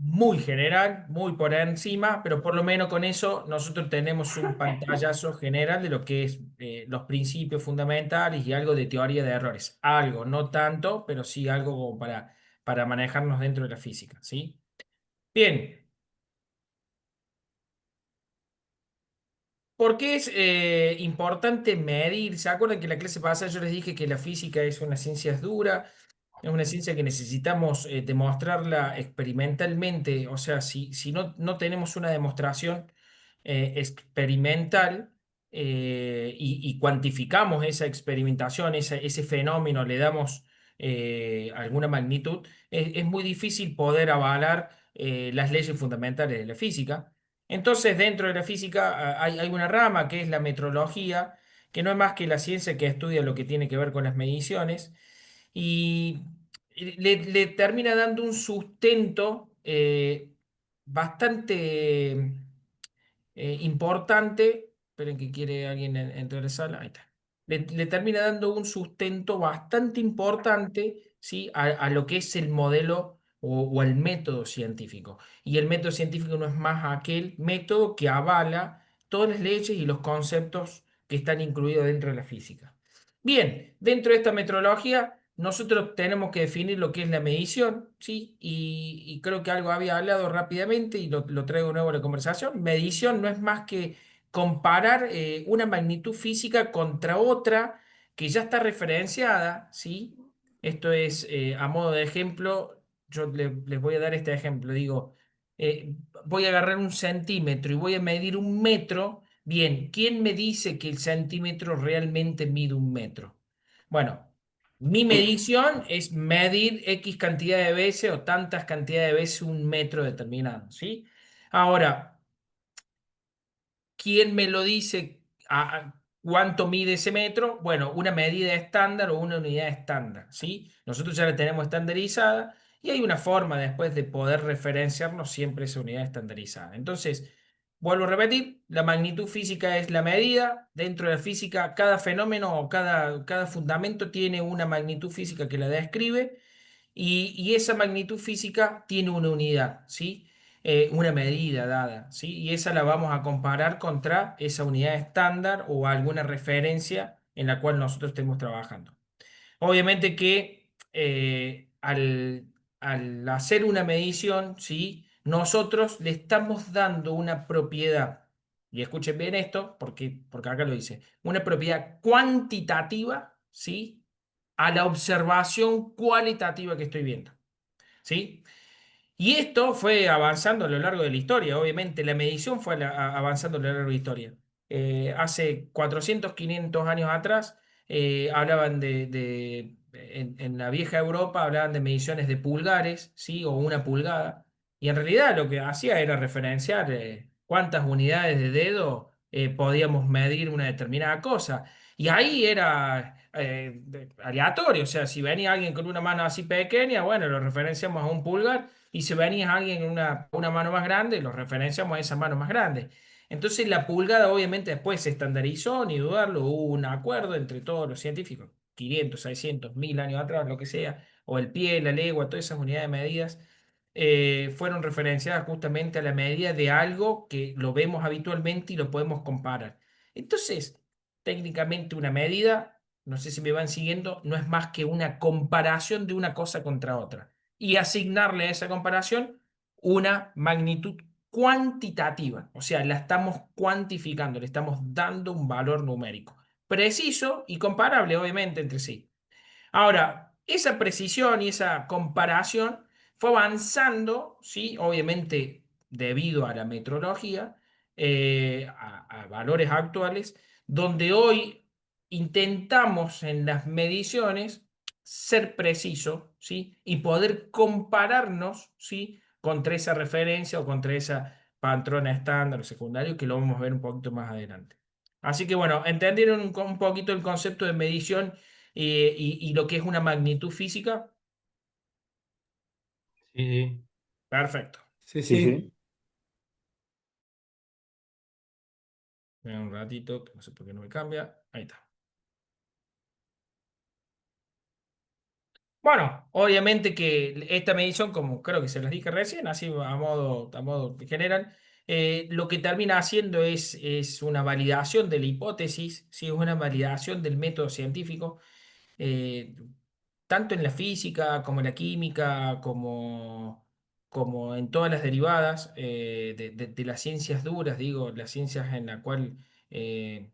muy general, muy por encima, pero por lo menos con eso nosotros tenemos un pantallazo general de lo que es los principios fundamentales y algo de teoría de errores. Algo, no tanto, pero sí algo como para manejarnos dentro de la física, ¿sí? Bien. ¿Por qué es importante medir? ¿Se acuerdan que en la clase pasada yo les dije que la física es una ciencia dura? Es una ciencia que necesitamos demostrarla experimentalmente. O sea, si no tenemos una demostración experimental y cuantificamos esa experimentación, ese fenómeno, le damos alguna magnitud, es muy difícil poder avalar las leyes fundamentales de la física. Entonces, dentro de la física hay una rama que es la metrología, que no es más que la ciencia que estudia lo que tiene que ver con las mediciones y le termina dando un sustento bastante importante. Esperen que quiere alguien entrar a la sala. Ahí está. Le termina dando un sustento bastante importante, ¿sí? a lo que es el modelo o el método científico. Y el método científico no es más aquel método que avala todas las leyes y los conceptos que están incluidos dentro de la física. Bien, dentro de esta metodología, nosotros tenemos que definir lo que es la medición, ¿sí? Y creo que algo había hablado rápidamente y lo traigo de nuevo a la conversación. Medición no es más que comparar una magnitud física contra otra que ya está referenciada, ¿sí? Esto es, a modo de ejemplo, yo les voy a dar este ejemplo. Digo, eh, voy a agarrar un centímetro y voy a medir un metro. Bien, ¿quién me dice que el centímetro realmente mide un metro? Bueno, mi medición es medir X cantidad de veces o tantas cantidades de veces un metro determinado, ¿sí? Ahora, ¿quién me lo dice cuánto mide ese metro? Bueno, una medida estándar o una unidad estándar, ¿sí? Nosotros ya la tenemos estandarizada y hay una forma después de poder referenciarnos siempre esa unidad estandarizada. Entonces, vuelvo a repetir, la magnitud física es la medida. Dentro de la física, cada fenómeno o cada fundamento tiene una magnitud física que la describe y esa magnitud física tiene una unidad, ¿sí? Una medida dada, ¿sí? Y esa la vamos a comparar contra esa unidad estándar o alguna referencia en la cual nosotros estemos trabajando. Obviamente que al hacer una medición, ¿sí? Nosotros le estamos dando una propiedad, y escuchen bien esto, porque acá lo dice, una propiedad cuantitativa, ¿sí? A la observación cualitativa que estoy viendo, ¿sí? Y esto fue avanzando a lo largo de la historia, obviamente, la medición fue avanzando a lo largo de la historia. Hace 400, 500 años atrás, hablaban en la vieja Europa, hablaban de mediciones de pulgares, ¿sí? O una pulgada. Y en realidad lo que hacía era referenciar cuántas unidades de dedo podíamos medir una determinada cosa. Y ahí era aleatorio, o sea, si venía alguien con una mano así pequeña, bueno, lo referenciamos a un pulgar, y si venía alguien con una mano más grande, lo referenciamos a esa mano más grande. Entonces la pulgada obviamente después se estandarizó, ni dudarlo, hubo un acuerdo entre todos los científicos, 500, 600, 1000 años atrás, lo que sea, o el pie, la legua, todas esas unidades de medidas, fueron referenciadas justamente a la medida de algo que lo vemos habitualmente y lo podemos comparar. Entonces, técnicamente una medida, no sé si me van siguiendo, no es más que una comparación de una cosa contra otra y asignarle a esa comparación una magnitud cuantitativa, o sea, la estamos cuantificando, le estamos dando un valor numérico, preciso y comparable, obviamente, entre sí. Ahora, esa precisión y esa comparación fue avanzando, ¿sí? Obviamente debido a la metrología, a valores actuales, donde hoy intentamos en las mediciones ser preciso, ¿sí? Y poder compararnos, ¿sí? Contra esa referencia o contra esa patrona estándar o secundario, que lo vamos a ver un poquito más adelante. Así que bueno, entendieron un poquito el concepto de medición y lo que es una magnitud física. Sí, Perfecto. Sí, Sí, sí. sí. Espera un ratito, que no sé por qué no me cambia. Ahí está. Bueno, obviamente que esta medición, como creo que se los dije recién, así a modo general, lo que termina haciendo es una validación de la hipótesis, ¿sí? Es una validación del método científico. eh, Tanto en la física como en la química, como en todas las derivadas de las ciencias duras, digo, las ciencias en la cual eh,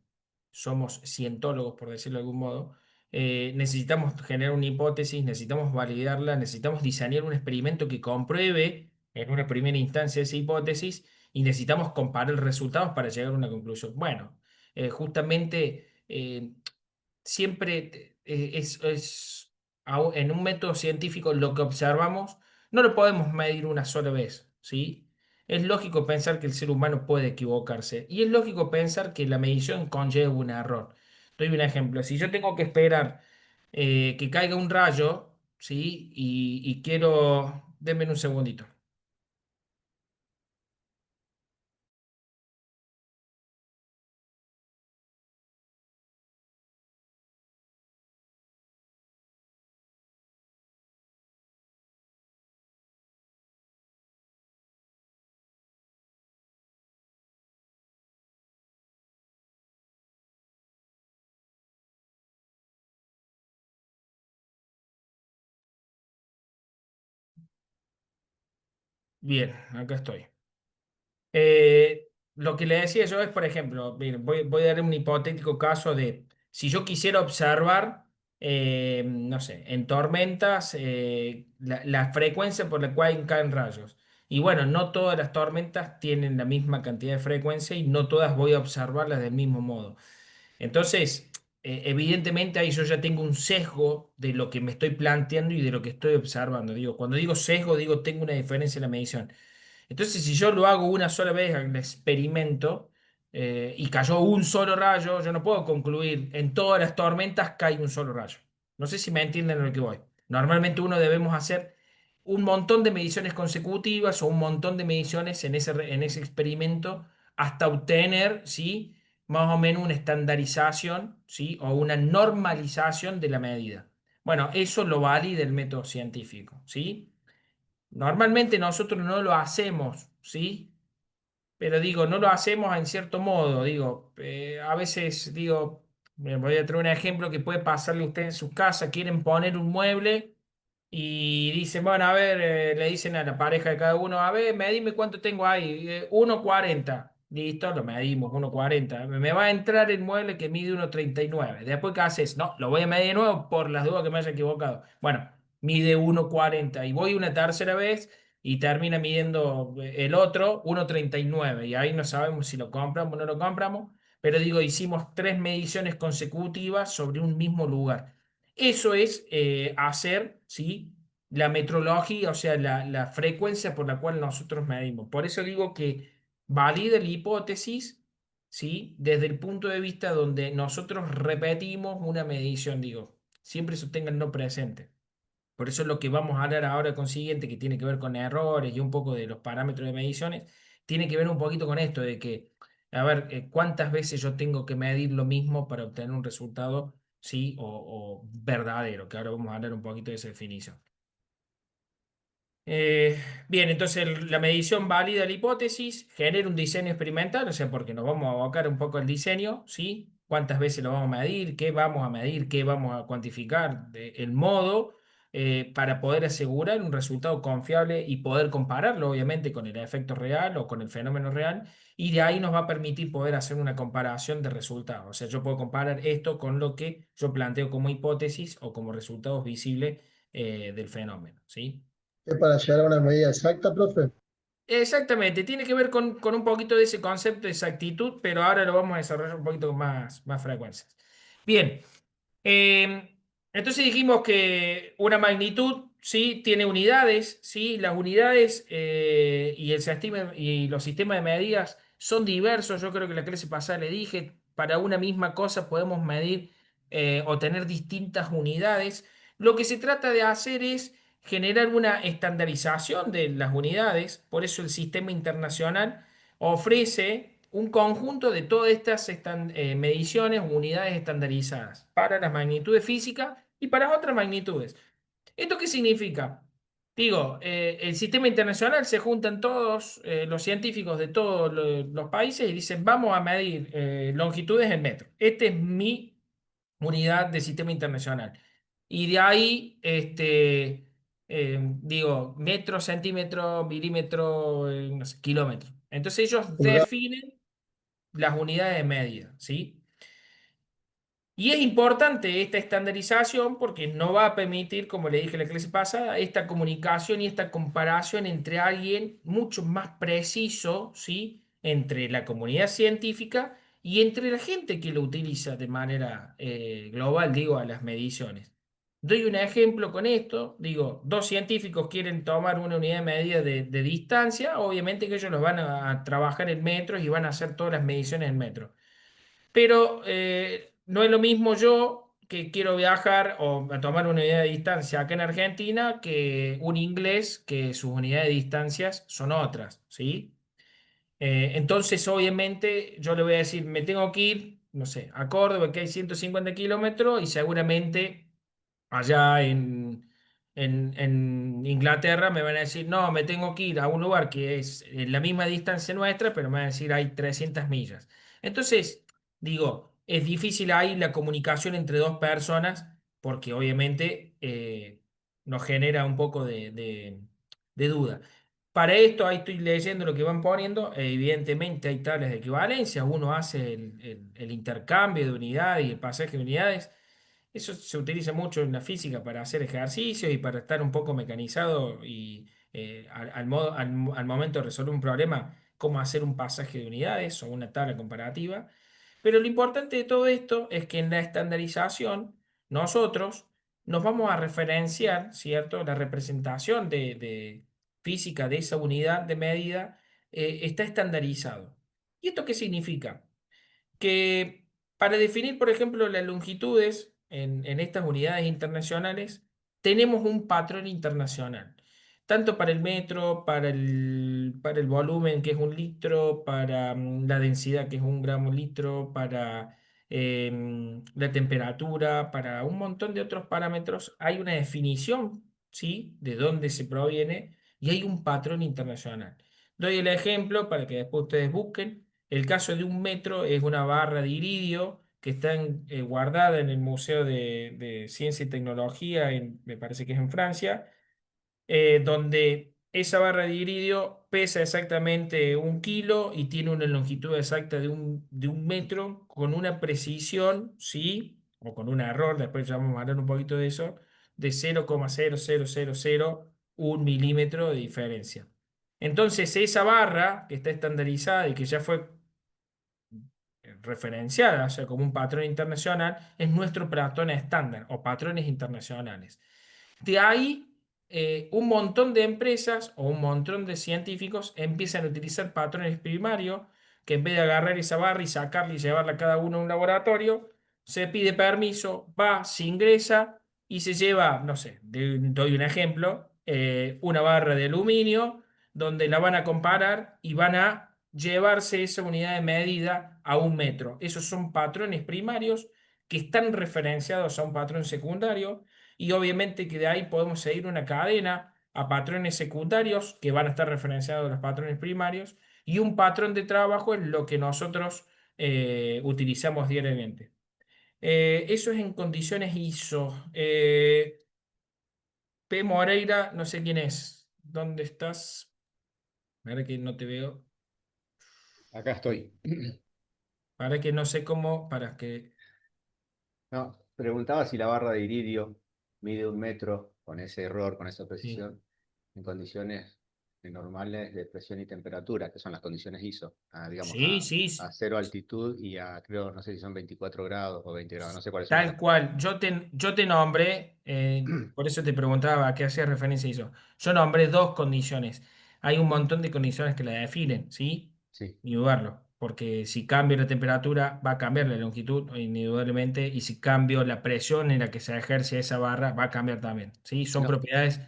somos cientólogos, por decirlo de algún modo. Necesitamos generar una hipótesis, necesitamos validarla, necesitamos diseñar un experimento que compruebe en una primera instancia esa hipótesis y necesitamos comparar resultados para llegar a una conclusión. Bueno, justamente siempre en un método científico lo que observamos no lo podemos medir una sola vez, ¿sí? Es lógico pensar que el ser humano puede equivocarse y es lógico pensar que la medición conlleva un error. Doy un ejemplo. Si yo tengo que esperar que caiga un rayo, ¿sí? Y quiero... Denme un segundito. Bien, acá estoy. Lo que le decía yo es, por ejemplo, miren, voy a dar un hipotético caso de si yo quisiera observar, no sé, en tormentas, la frecuencia por la cual caen rayos. Y bueno, no todas las tormentas tienen la misma cantidad de frecuencia y no todas voy a observarlas del mismo modo. Entonces, evidentemente ahí yo ya tengo un sesgo de lo que me estoy planteando y de lo que estoy observando. Digo, cuando digo sesgo, digo tengo una diferencia en la medición. Entonces, si yo lo hago una sola vez al experimento y cayó un solo rayo, yo no puedo concluir en todas las tormentas cae un solo rayo. No sé si me entienden a lo que voy. Normalmente uno debemos hacer un montón de mediciones consecutivas o un montón de mediciones en ese experimento hasta obtener, ¿sí? Más o menos una estandarización, ¿sí? O una normalización de la medida. Bueno, eso lo valida el método científico, ¿sí? Normalmente nosotros no lo hacemos, ¿sí? Pero digo, no lo hacemos en cierto modo, digo, a veces digo, me voy a traer un ejemplo que puede pasarle a usted en su casa, quieren poner un mueble y dicen, bueno, a ver, le dicen a la pareja de cada uno, a ver, medime cuánto tengo ahí, 1,40. Listo, lo medimos, 1,40. Me va a entrar el mueble que mide 1,39. Después, ¿qué haces? No, lo voy a medir de nuevo por las dudas que me haya equivocado. Bueno, mide 1,40 y voy una tercera vez y termina midiendo el otro 1,39. Y ahí no sabemos si lo compramos o no lo compramos, pero digo, hicimos tres mediciones consecutivas sobre un mismo lugar. Eso es hacer, ¿sí? La metrología, o sea, la frecuencia por la cual nosotros medimos. Por eso digo que valida la hipótesis, ¿sí? Desde el punto de vista donde nosotros repetimos una medición, digo, siempre sostenganlo presente. Por eso es lo que vamos a hablar ahora consiguiente, que tiene que ver con errores y un poco de los parámetros de mediciones, tiene que ver un poquito con esto, de que a ver, cuántas veces yo tengo que medir lo mismo para obtener un resultado, sí, o verdadero, que ahora vamos a hablar un poquito de esa definición. Bien, entonces la medición válida la hipótesis, genera un diseño experimental, o sea, porque nos vamos a abocar un poco al diseño, ¿sí? ¿Cuántas veces lo vamos a medir? ¿Qué vamos a medir? ¿Qué vamos a cuantificar? El modo para poder asegurar un resultado confiable y poder compararlo, obviamente, con el efecto real o con el fenómeno real, y de ahí nos va a permitir poder hacer una comparación de resultados. O sea, yo puedo comparar esto con lo que yo planteo como hipótesis o como resultados visibles del fenómeno, ¿sí? ¿Es para llegar a una medida exacta, profe? Exactamente, tiene que ver con un poquito de ese concepto de exactitud, pero ahora lo vamos a desarrollar un poquito con más frecuencias. Bien, entonces dijimos que una magnitud, ¿sí? Tiene unidades, ¿sí? Las unidades y y los sistemas de medidas son diversos. Yo creo que la clase pasada le dije, para una misma cosa podemos medir o tener distintas unidades. Lo que se trata de hacer es generar una estandarización de las unidades, por eso el sistema internacional ofrece un conjunto de todas estas mediciones, unidades estandarizadas para las magnitudes físicas y para otras magnitudes. ¿Esto qué significa? Digo, el sistema internacional se juntan todos los científicos de todos los países y dicen, vamos a medir longitudes en metros. Esta es mi unidad de sistema internacional. Y de ahí, digo, metro, centímetro, milímetro, no sé, kilómetro. Entonces ellos Pulgada. definen las unidades de medida, ¿sí? Y es importante esta estandarización porque no va a permitir, como le dije en la clase pasada, esta comunicación y esta comparación entre alguien mucho más preciso, ¿sí? Entre la comunidad científica y entre la gente que lo utiliza de manera global, digo, a las mediciones. Doy un ejemplo con esto, digo, dos científicos quieren tomar una unidad de medida de distancia, obviamente que ellos los van a trabajar en metros y van a hacer todas las mediciones en metros. Pero no es lo mismo yo que quiero viajar o a tomar una unidad de distancia acá en Argentina que un inglés que sus unidades de distancias son otras, ¿sí? Entonces, obviamente, yo le voy a decir, me tengo que ir, no sé, a Córdoba, que hay 150 kilómetros, y seguramente allá en Inglaterra me van a decir, no, me tengo que ir a un lugar que es en la misma distancia nuestra, pero me van a decir, hay 300 millas. Entonces, digo, es difícil ahí la comunicación entre dos personas porque obviamente nos genera un poco de duda. Para esto, ahí estoy leyendo lo que van poniendo, evidentemente hay tablas de equivalencia, uno hace el intercambio de unidades y el pasaje de unidades. Eso se utiliza mucho en la física para hacer ejercicios y para estar un poco mecanizado y al momento de resolver un problema, cómo hacer un pasaje de unidades o una tabla comparativa. Pero lo importante de todo esto es que en la estandarización nosotros nos vamos a referenciar, ¿cierto? La representación de física de esa unidad de medida está estandarizado. ¿Y esto qué significa? Que para definir, por ejemplo, las longitudes en estas unidades internacionales, tenemos un patrón internacional, tanto para el metro, para el volumen, que es un litro, para la densidad, que es un gramo litro, para la temperatura, para un montón de otros parámetros, hay una definición, ¿sí? De dónde se proviene y hay un patrón internacional. Doy el ejemplo para que después ustedes busquen. El caso de un metro es una barra de iridio que está guardada en el Museo de Ciencia y Tecnología, me parece que es en Francia, donde esa barra de iridio pesa exactamente 1 kilo y tiene una longitud exacta de un metro con una precisión, ¿sí? O con un error, después ya vamos a hablar un poquito de eso, de 0,0001 milímetro de diferencia. Entonces, esa barra que está estandarizada y que ya fue referenciada, o sea, como un patrón internacional, es nuestro patrón estándar o patrones internacionales. De ahí, un montón de empresas o un montón de científicos empiezan a utilizar patrones primarios que en vez de agarrar esa barra y sacarla y llevarla cada uno a un laboratorio, se pide permiso, va, se ingresa y se lleva, no sé, doy un ejemplo, una barra de aluminio donde la van a comparar y van a llevarse esa unidad de medida a 1 metro. Esos son patrones primarios que están referenciados a un patrón secundario y obviamente que de ahí podemos seguir una cadena a patrones secundarios que van a estar referenciados a los patrones primarios y un patrón de trabajo es lo que nosotros utilizamos diariamente. Eso es en condiciones ISO. P. Moreira, no sé quién es. ¿Dónde estás? Ahora que no te veo. Acá estoy. Para que no sé cómo, para que... No, preguntaba si la barra de iridio mide 1 metro con ese error, con esa Sí, precisión, en condiciones normales de presión y temperatura, que son las condiciones ISO, digamos sí, a cero altitud y creo, no sé si son 24 grados o 20 grados, no sé cuáles son tal esas. cual. Yo te nombré, por eso te preguntaba a qué hacía referencia ISO. Yo nombré dos condiciones. Hay un montón de condiciones que la definen, ¿sí? Sí, Ni dudarlo, porque si cambio la temperatura, va a cambiar la longitud, indudablemente, y si cambio la presión en la que se ejerce esa barra, va a cambiar también, ¿sí? Son no, propiedades,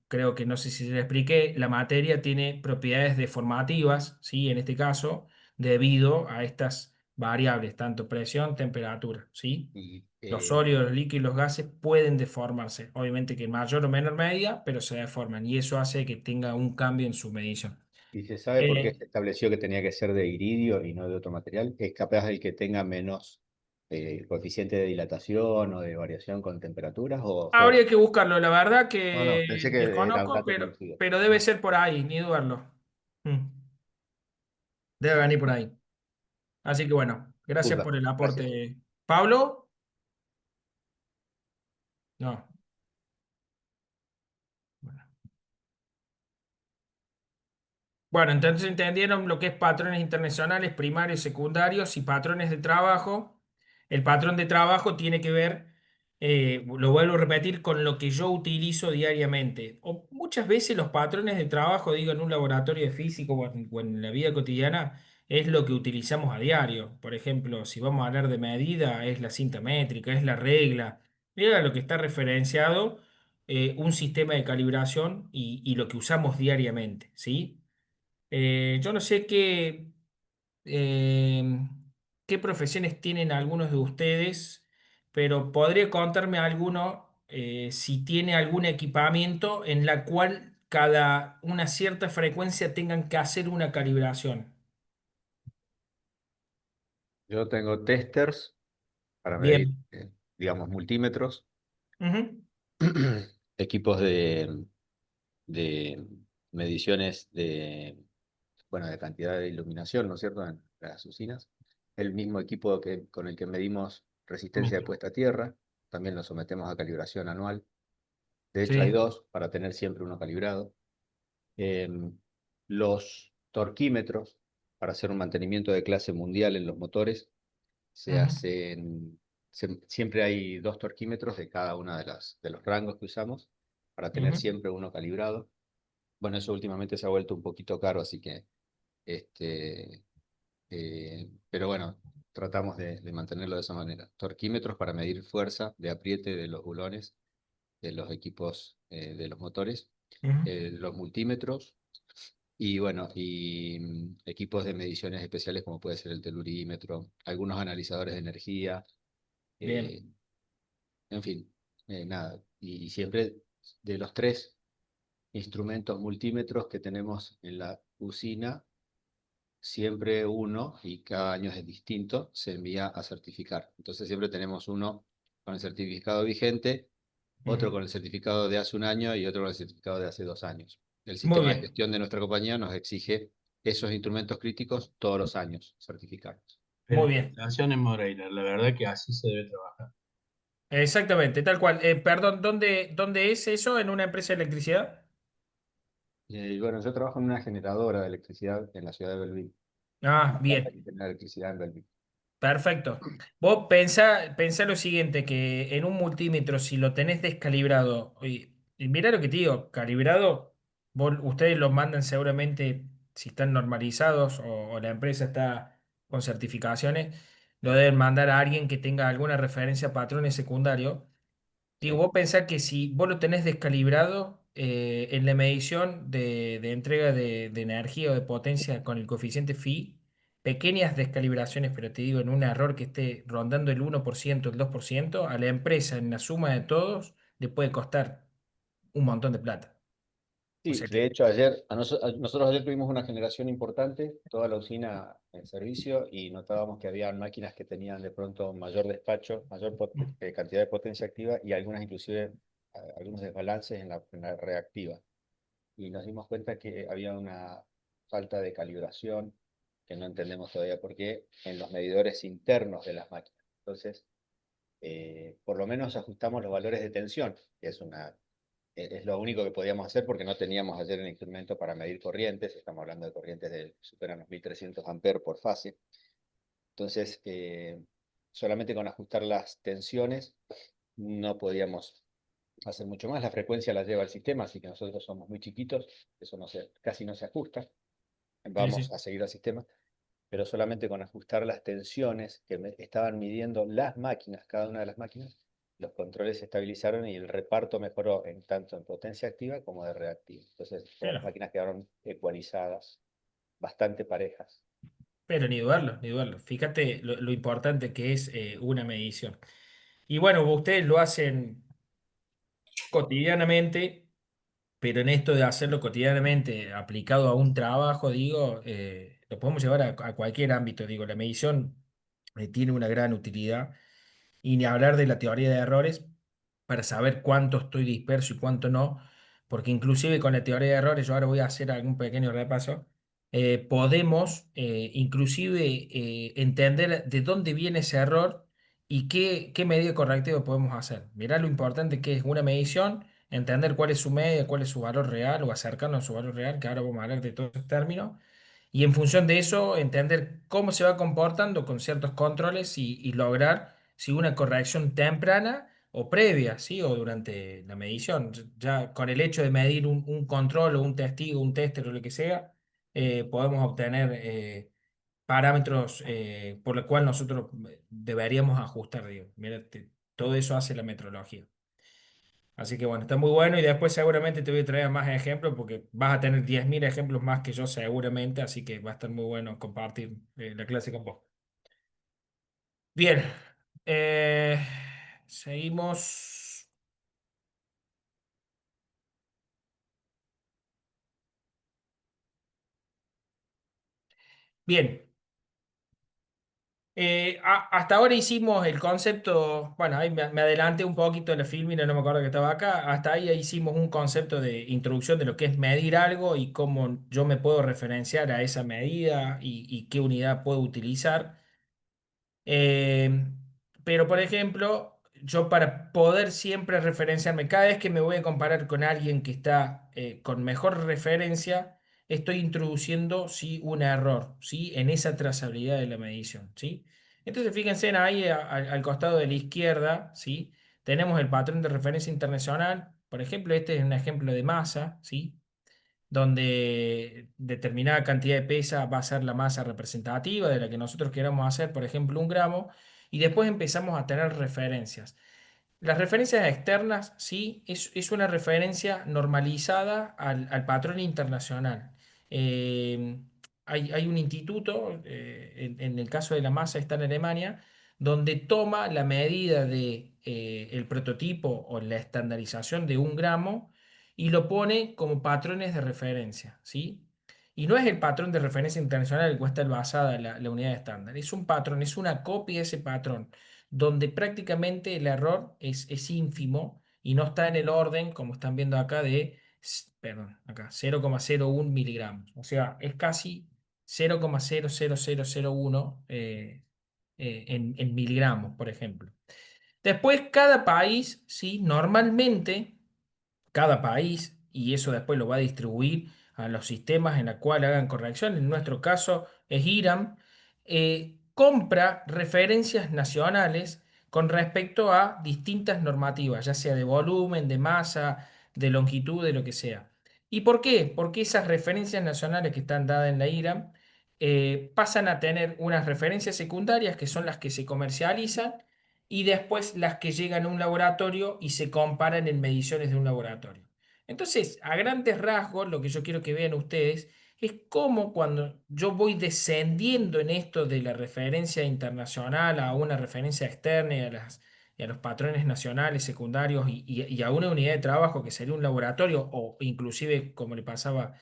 creo que no sé si se le expliqué, la materia tiene propiedades deformativas, ¿sí? En este caso, debido a estas variables, tanto presión, temperatura, ¿sí? y, Los sólidos, los líquidos y los gases pueden deformarse, obviamente que en mayor o menor medida, pero se deforman, y eso hace que tenga un cambio en su medición. ¿y se sabe por qué Eh, se estableció que tenía que ser de iridio y no de otro material? ¿Es capaz el que tenga menos coeficiente de dilatación o de variación con temperaturas o fue? Habría que buscarlo, la verdad No, no, que pensé que era un desconozco, dato conocido. pero debe ser por ahí, ni dudarlo. Mm, Debe venir por ahí. Así que bueno, gracias Disculpa, por el gracias. aporte. ¿Pablo? No. Bueno. Bueno, entonces entendieron lo que es patrones internacionales, primarios, secundarios y patrones de trabajo. El patrón de trabajo tiene que ver, lo vuelvo a repetir, con lo que yo utilizo diariamente. O muchas veces los patrones de trabajo, digo, en un laboratorio de físico o en la vida cotidiana, es lo que utilizamos a diario. Por ejemplo, si vamos a hablar de medida, es la cinta métrica, es la regla. Mira lo que está referenciado, un sistema de calibración y lo que usamos diariamente, ¿sí? Yo no sé eh, qué profesiones tienen algunos de ustedes, pero podría contarme alguno si tiene algún equipamiento en la cual cada una cierta frecuencia tengan que hacer una calibración. Yo tengo testers para medir, Bien. digamos, multímetros, Ujú, equipos de mediciones bueno, de cantidad de iluminación, ¿no es cierto?, en las usinas. El mismo equipo con el que medimos resistencia de metro. puesta a tierra, también lo sometemos a calibración anual. De hecho, hay Sí. dos para tener siempre uno calibrado. Los torquímetros, para hacer un mantenimiento de clase mundial en los motores, se Ujú, hacen, siempre hay dos torquímetros de cada una de los rangos que usamos para tener ujú. siempre uno calibrado. Bueno, eso últimamente se ha vuelto un poquito caro, así que, pero bueno, tratamos de mantenerlo de esa manera. Torquímetros para medir fuerza de apriete de los bulones de los equipos de los motores, Ujú. los multímetros y bueno, equipos de mediciones especiales como puede ser el telurímetro, algunos analizadores de energía, Bien. eh, en fin, nada. Y siempre de los tres instrumentos multímetros que tenemos en la usina, siempre uno, y cada año es distinto, se envía a certificar. Entonces siempre tenemos uno con el certificado vigente, otro Ujú. con el certificado de hace un año y otro con el certificado de hace 2 años. El Muy sistema de bien. gestión de nuestra compañía nos exige esos instrumentos críticos todos los años certificarlos. Muy bien. Felicitaciones, Moreira. La verdad que así se debe trabajar. Exactamente, tal cual. Perdón, ¿dónde es eso? ¿En una empresa de electricidad? Bueno, yo trabajo en una generadora de electricidad en la ciudad de Belville. Ah, La planta bien. que tiene electricidad en Belville. Perfecto. Vos pensá lo siguiente, que en un multímetro, si lo tenés descalibrado, y mirá lo que te digo, calibrado, ustedes lo mandan seguramente, si están normalizados o la empresa está con certificaciones, lo deben mandar a alguien que tenga alguna referencia a patrones secundarios. Digo, Sí. vos pensás que si vos lo tenés descalibrado, en la medición de entrega de energía o de potencia con el coeficiente phi, pequeñas descalibraciones, pero te digo, en un error que esté rondando el 1%, el 2%, a la empresa en la suma de todos le puede costar un montón de plata. O Sí, sea de que, hecho nosotros ayer tuvimos una generación importante, toda la usina en servicio, y notábamos que había máquinas que tenían de pronto mayor despacho, cantidad de potencia activa y algunas inclusive algunos desbalances en la reactiva. Y nos dimos cuenta que había una falta de calibración que no entendemos todavía por qué en los medidores internos de las máquinas. Entonces, por lo menos ajustamos los valores de tensión, que es lo único que podíamos hacer porque no teníamos ayer el instrumento para medir corrientes. Estamos hablando de corrientes que superan los 1300 amperes por fase. Entonces, solamente con ajustar las tensiones no podíamos hacer mucho más. La frecuencia la lleva el sistema, así que nosotros somos muy chiquitos, eso casi no se ajusta. Vamos a seguir al sistema, pero solamente con ajustar las tensiones que estaban midiendo las máquinas, cada una de las máquinas, los controles se estabilizaron y el reparto mejoró tanto en potencia activa como de reactiva. Entonces, todas las máquinas quedaron ecualizadas, bastante parejas. pero ni dudarlo, ni dudarlo. Fíjate lo importante que es una medición. Y bueno, ustedes lo hacen cotidianamente, pero en esto de hacerlo cotidianamente aplicado a un trabajo, digo, lo podemos llevar a cualquier ámbito. Digo, la medición tiene una gran utilidad. Y ni hablar de la teoría de errores para saber cuánto estoy disperso y cuánto no, porque inclusive con la teoría de errores, yo ahora voy a hacer algún pequeño repaso, podemos inclusive entender de dónde viene ese error y qué medida correctiva podemos hacer. Mirá lo importante que es una medición, entender cuál es su media, cuál es su valor real o acercarnos a su valor real, que ahora vamos a hablar de todos esos términos. Y en función de eso, entender cómo se va comportando con ciertos controles y lograr si una corrección temprana o previa, ¿sí? O durante la medición. Ya con el hecho de medir un control o un testigo, un tester o lo que sea, podemos obtener parámetros por los cuales nosotros deberíamos ajustar. Digo. Mira, todo eso hace la metrología. Así que bueno, está muy bueno y después seguramente te voy a traer más ejemplos porque vas a tener 10.000 ejemplos más que yo seguramente, así que va a estar muy bueno compartir la clase con vos. Bien, eh, seguimos. Bien, hasta ahora hicimos el concepto, bueno, ahí me adelanté un poquito en la filmina, no me acuerdo que estaba acá, hasta ahí hicimos un concepto de introducción de lo que es medir algo y cómo yo me puedo referenciar a esa medida y qué unidad puedo utilizar. Eh, pero, por ejemplo, yo para poder siempre referenciarme, cada vez que me voy a comparar con alguien que está con mejor referencia, estoy introduciendo, sí, un error, ¿sí? En esa trazabilidad de la medición, ¿sí? Entonces, fíjense ahí al costado de la izquierda, ¿sí? Tenemos el patrón de referencia internacional. Por ejemplo, este es un ejemplo de masa, ¿sí? Donde determinada cantidad de pesa va a ser la masa representativa de la que nosotros queramos hacer, por ejemplo, 1 gramo, y después empezamos a tener referencias. Las referencias externas, sí, es una referencia normalizada al patrón internacional. Eh, hay un instituto, en el caso de la masa está en Alemania, donde toma la medida de el prototipo o la estandarización de 1 gramo y lo pone como patrones de referencia, ¿sí? Y no es el patrón de referencia internacional el cual está basada la unidad estándar, es un patrón, es una copia de ese patrón donde prácticamente el error es ínfimo y no está en el orden, como están viendo acá, perdón, acá, 0,01 miligramos. O sea, es casi 0,00001 en miligramos, por ejemplo. Después, cada país, ¿sí? Normalmente cada país, y eso después lo va a distribuir a los sistemas en la cual hagan corrección, en nuestro caso es IRAM, compra referencias nacionales con respecto a distintas normativas, ya sea de volumen, de masa, de longitud, de lo que sea. ¿Y por qué? Porque esas referencias nacionales que están dadas en la IRAM pasan a tener unas referencias secundarias que son las que se comercializan y después las que llegan a un laboratorio y se comparan en mediciones de un laboratorio. Entonces, a grandes rasgos, lo que yo quiero que vean ustedes es cómo cuando yo voy descendiendo en esto de la referencia internacional a una referencia externa y a los patrones nacionales, secundarios y a una unidad de trabajo que sería un laboratorio o inclusive, como le pasaba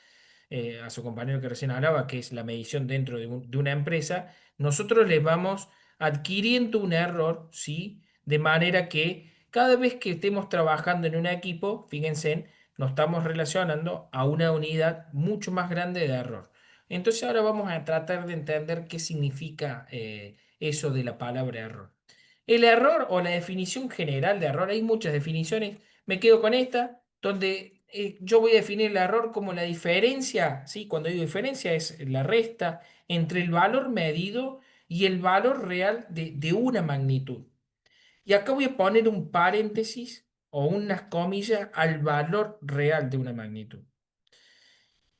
a su compañero que recién hablaba, que es la medición dentro de una empresa, nosotros les vamos adquiriendo un error, ¿sí? De manera que cada vez que estemos trabajando en un equipo, fíjense, nos estamos relacionando a una unidad mucho más grande de error. Entonces ahora vamos a tratar de entender qué significa eso de la palabra error. El error o la definición general de error, hay muchas definiciones, me quedo con esta, donde yo voy a definir el error como la diferencia, ¿sí? Cuando digo diferencia es la resta entre el valor medido y el valor real de una magnitud. Y acá voy a poner un paréntesis o unas comillas al valor real de una magnitud.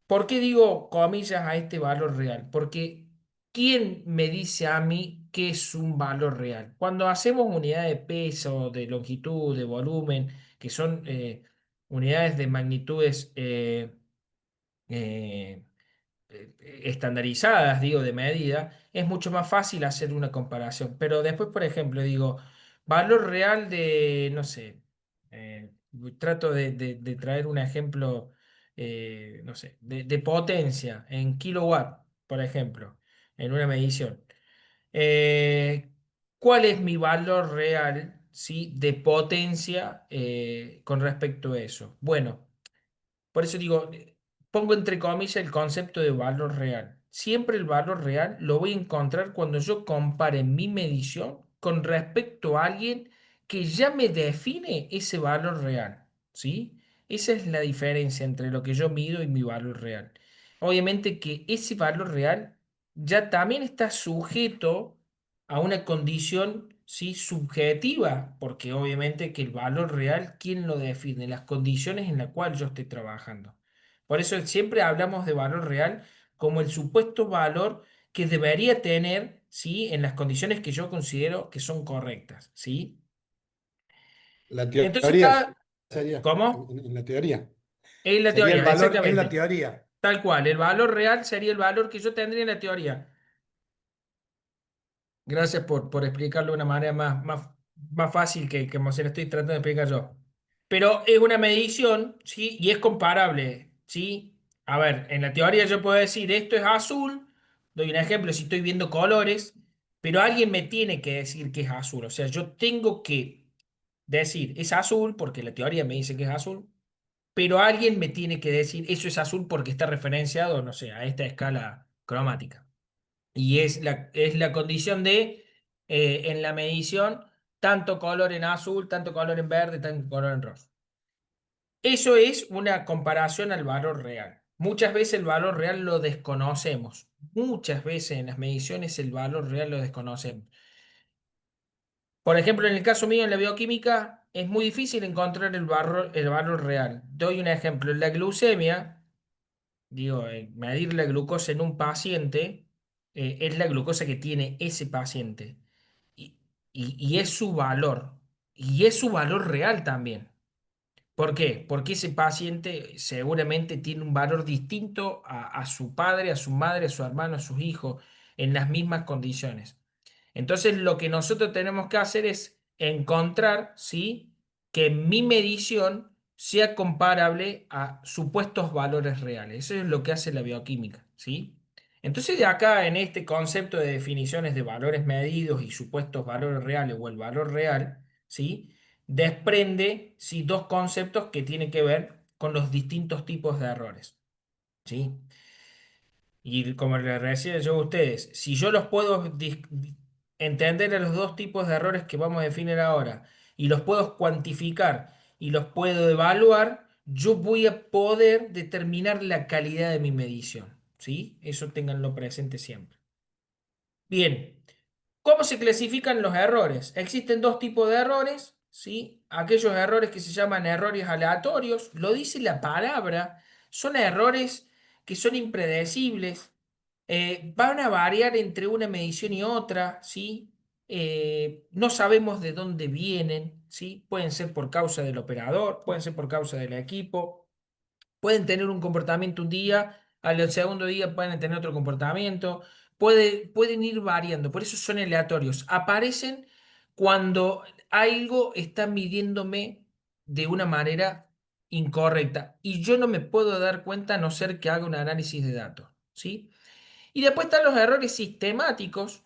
¿Por qué digo comillas a este valor real? Porque ¿quién me dice a mí qué es un valor real? Cuando hacemos unidades de peso, de longitud, de volumen, que son unidades de magnitudes eh, estandarizadas, digo, de medida, es mucho más fácil hacer una comparación. Pero después, por ejemplo, digo, valor real de, no sé, eh, trato de traer un ejemplo, no sé, de potencia en kilowatt, por ejemplo, en una medición. Eh, ¿Cuál es mi valor real, sí, de potencia con respecto a eso? Bueno. Por eso digo, pongo entre comillas el concepto de valor real. Siempre el valor real lo voy a encontrar cuando yo compare mi medición con respecto a alguien que ya me define ese valor real, ¿sí? Esa es la diferencia entre lo que yo mido y mi valor real. Obviamente que ese valor real ya también está sujeto a una condición, ¿sí? Subjetiva, porque obviamente que el valor real, ¿quién lo define? Las condiciones en las cuales yo estoy trabajando. Por eso siempre hablamos de valor real como el supuesto valor que debería tener, ¿sí? En las condiciones que yo considero que son correctas, ¿sí? La Entonces, teoría sería, ¿cómo? en la teoría, En la sería el teoría, valor en la exactamente. teoría. Tal cual, el valor real sería el valor que yo tendría en la teoría. Gracias por explicarlo de una manera más fácil que como se lo estoy tratando de explicar yo. Pero es una medición, ¿sí? Y es comparable, ¿sí? A ver, en la teoría yo puedo decir esto es azul, doy un ejemplo si estoy viendo colores, pero alguien me tiene que decir que es azul. O sea, yo tengo que decir es azul porque la teoría me dice que es azul, pero alguien me tiene que decir eso es azul porque está referenciado, no sé, a esta escala cromática. Y es la condición de, en la medición, tanto color en azul, tanto color en verde, tanto color en rojo. Eso es una comparación al valor real. Muchas veces el valor real lo desconocemos. Muchas veces en las mediciones el valor real lo desconocemos. Por ejemplo, en el caso mío en la bioquímica es muy difícil encontrar el valor real. Doy un ejemplo. En la glucemia, digo, medir la glucosa en un paciente es la glucosa que tiene ese paciente y, y es su valor. Y es su valor real también. ¿Por qué? Porque ese paciente seguramente tiene un valor distinto a su padre, a su madre, a su hermano, a sus hijos, en las mismas condiciones. Entonces, lo que nosotros tenemos que hacer es encontrar, ¿sí? Que mi medición sea comparable a supuestos valores reales. Eso es lo que hace la bioquímica, ¿sí? Entonces, de acá en este concepto de definiciones de valores medidos y supuestos valores reales o el valor real, ¿sí? Desprende, ¿sí? Dos conceptos que tienen que ver con los distintos tipos de errores, ¿sí? Y como les decía yo a ustedes, si yo los puedo entender a los dos tipos de errores que vamos a definir ahora y los puedo cuantificar y los puedo evaluar, yo voy a poder determinar la calidad de mi medición, ¿sí? Eso ténganlo presente siempre. Bien, ¿cómo se clasifican los errores? Existen dos tipos de errores, ¿sí? Aquellos errores que se llaman errores aleatorios, lo dice la palabra, son errores que son impredecibles, van a variar entre una medición y otra, ¿sí? No sabemos de dónde vienen, ¿sí? Pueden ser por causa del operador, pueden ser por causa del equipo, Pueden tener un comportamiento un día, al segundo día pueden tener otro comportamiento, pueden ir variando, por eso son aleatorios. Aparecen cuando algo está midiéndome de una manera incorrecta y yo no me puedo dar cuenta a no ser que haga un análisis de datos, ¿sí? Y después están los errores sistemáticos,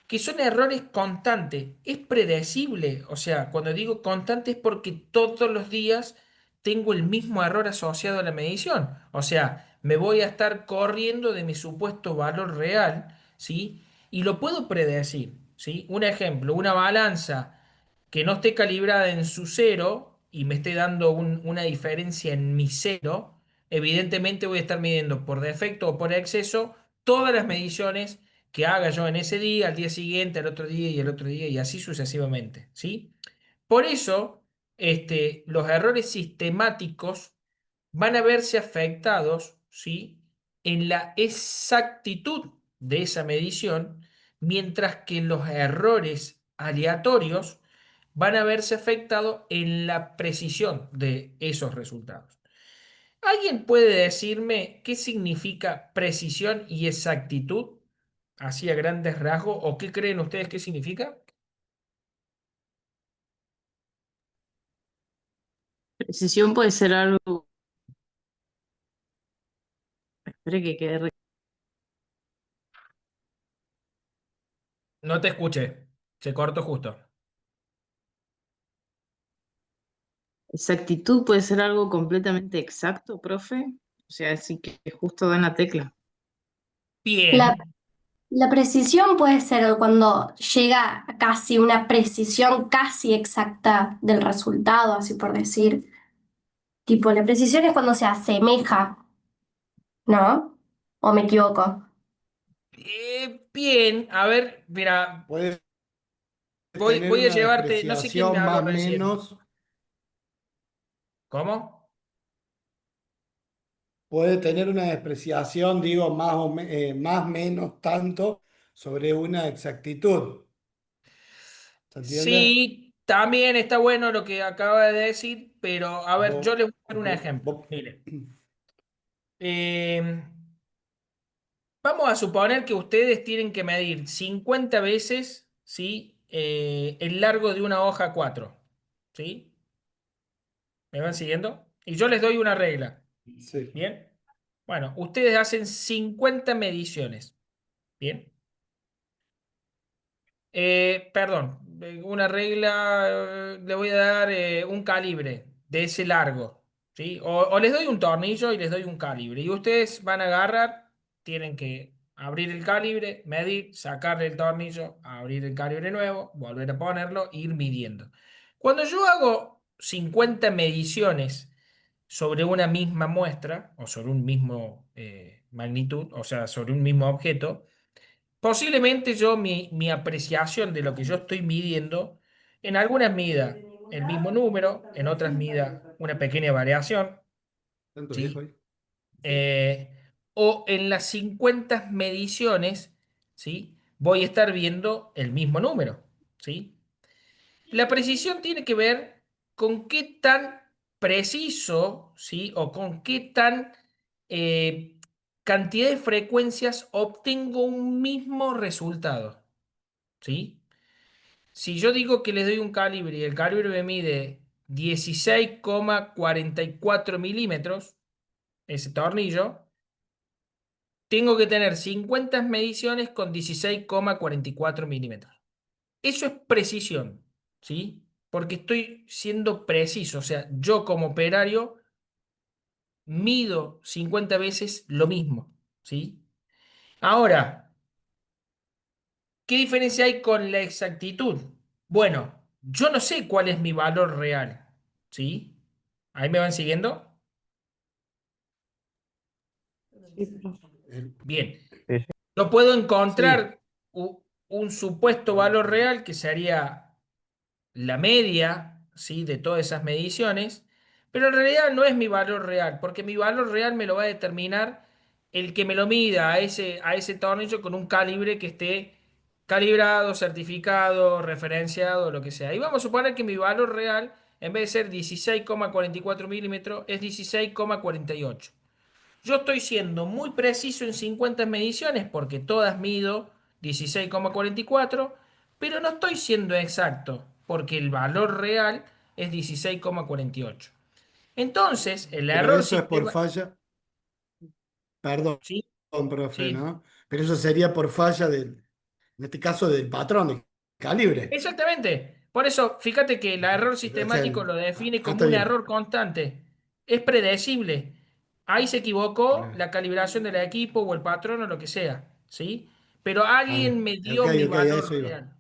que son errores constantes. Es predecible. O sea, cuando digo constante es porque todos los días tengo el mismo error asociado a la medición. O sea, me voy a estar corriendo de mi supuesto valor real, ¿sí? Y lo puedo predecir, ¿sí? Un ejemplo, una balanza que no esté calibrada en su cero y me esté dando una diferencia en mi cero, evidentemente voy a estar midiendo por defecto o por exceso todas las mediciones que haga yo en ese día, al día siguiente, al otro día y al otro día y así sucesivamente, ¿sí? Por eso, los errores sistemáticos van a verse afectados, ¿sí? En la exactitud de esa medición, mientras que los errores aleatorios van a verse afectados en la precisión de esos resultados. ¿Alguien puede decirme qué significa precisión y exactitud? Así a grandes rasgos, ¿o qué creen ustedes que significa? Precisión puede ser algo. Espere que quede. No te escuché, se cortó justo. Exactitud puede ser algo completamente exacto, profe. O sea, así que justo da en la tecla. Bien. La precisión puede ser cuando llega a casi una precisión casi exacta del resultado, así por decir. Tipo, la precisión es cuando se asemeja, ¿no? ¿O me equivoco? Bien, a ver, mira, Puede voy, tener voy a una llevarte, no sé quién me despreciación habló más recién. menos, ¿Cómo? puede tener una despreciación, digo, más menos tanto sobre una exactitud. ¿Se entiende? Sí, también está bueno lo que acaba de decir, pero a ver, yo Vos, les voy a dar un vos- ejemplo. vos- Mire, eh, vamos a suponer que ustedes tienen que medir 50 veces, ¿sí? El largo de una hoja 4, ¿sí? ¿Me van siguiendo? Y yo les doy una regla, sí. ¿bien? Bueno, ustedes hacen 50 mediciones, ¿bien? Perdón, una regla, le voy a dar un calibre de ese largo, ¿sí? O les doy un tornillo y les doy un calibre. Y ustedes van a agarrar, tienen que abrir el calibre, medir, sacarle el tornillo, abrir el calibre nuevo, volver a ponerlo e ir midiendo. Cuando yo hago 50 mediciones sobre una misma muestra o sobre un mismo magnitud, o sea, sobre un mismo objeto, posiblemente yo, mi apreciación de lo que yo estoy midiendo, en algunas mida el mismo número, en otras mida una pequeña variación, Tanto viejo ¿sí? ahí. O en las 50 mediciones, ¿sí? Voy a estar viendo el mismo número, ¿sí? La precisión tiene que ver con qué tan preciso, ¿sí? O con qué tan eh, cantidad de frecuencias obtengo un mismo resultado, ¿sí? Si yo digo que les doy un calibre y el calibre me mide 16,44 milímetros, ese tornillo, tengo que tener 50 mediciones con 16,44 milímetros. Eso es precisión, ¿sí? Porque estoy siendo preciso, o sea, yo como operario mido 50 veces lo mismo, ¿sí? Ahora, ¿qué diferencia hay con la exactitud? Bueno, yo no sé cuál es mi valor real, ¿sí? ¿Ahí me van siguiendo? Sí, profe. Bien. Sí, sí. Yo puedo Sí, encontrar un supuesto valor real que sería la media, ¿sí? De todas esas mediciones, pero en realidad no es mi valor real, porque mi valor real me lo va a determinar el que me lo mida a ese tornillo con un calibre que esté calibrado, certificado, referenciado, lo que sea. Y vamos a suponer que mi valor real en vez de ser 16,44 milímetros, es 16,48. Yo estoy siendo muy preciso en 50 mediciones porque todas mido 16,44, pero no estoy siendo exacto porque el valor real es 16,48. Entonces, el Pero error eso es por sistema... falla, perdón, Sí, profe, sí. ¿no? Pero eso sería por falla en este caso, del patrón de calibre. Exactamente. Por eso, fíjate que el error O sea, sistemático lo define acá como está un bien. error constante. Es predecible. Ahí se equivocó la calibración del equipo o el patrón o lo que sea, ¿sí? Pero alguien me Ok, dio mi ok, a eso valor iba. real.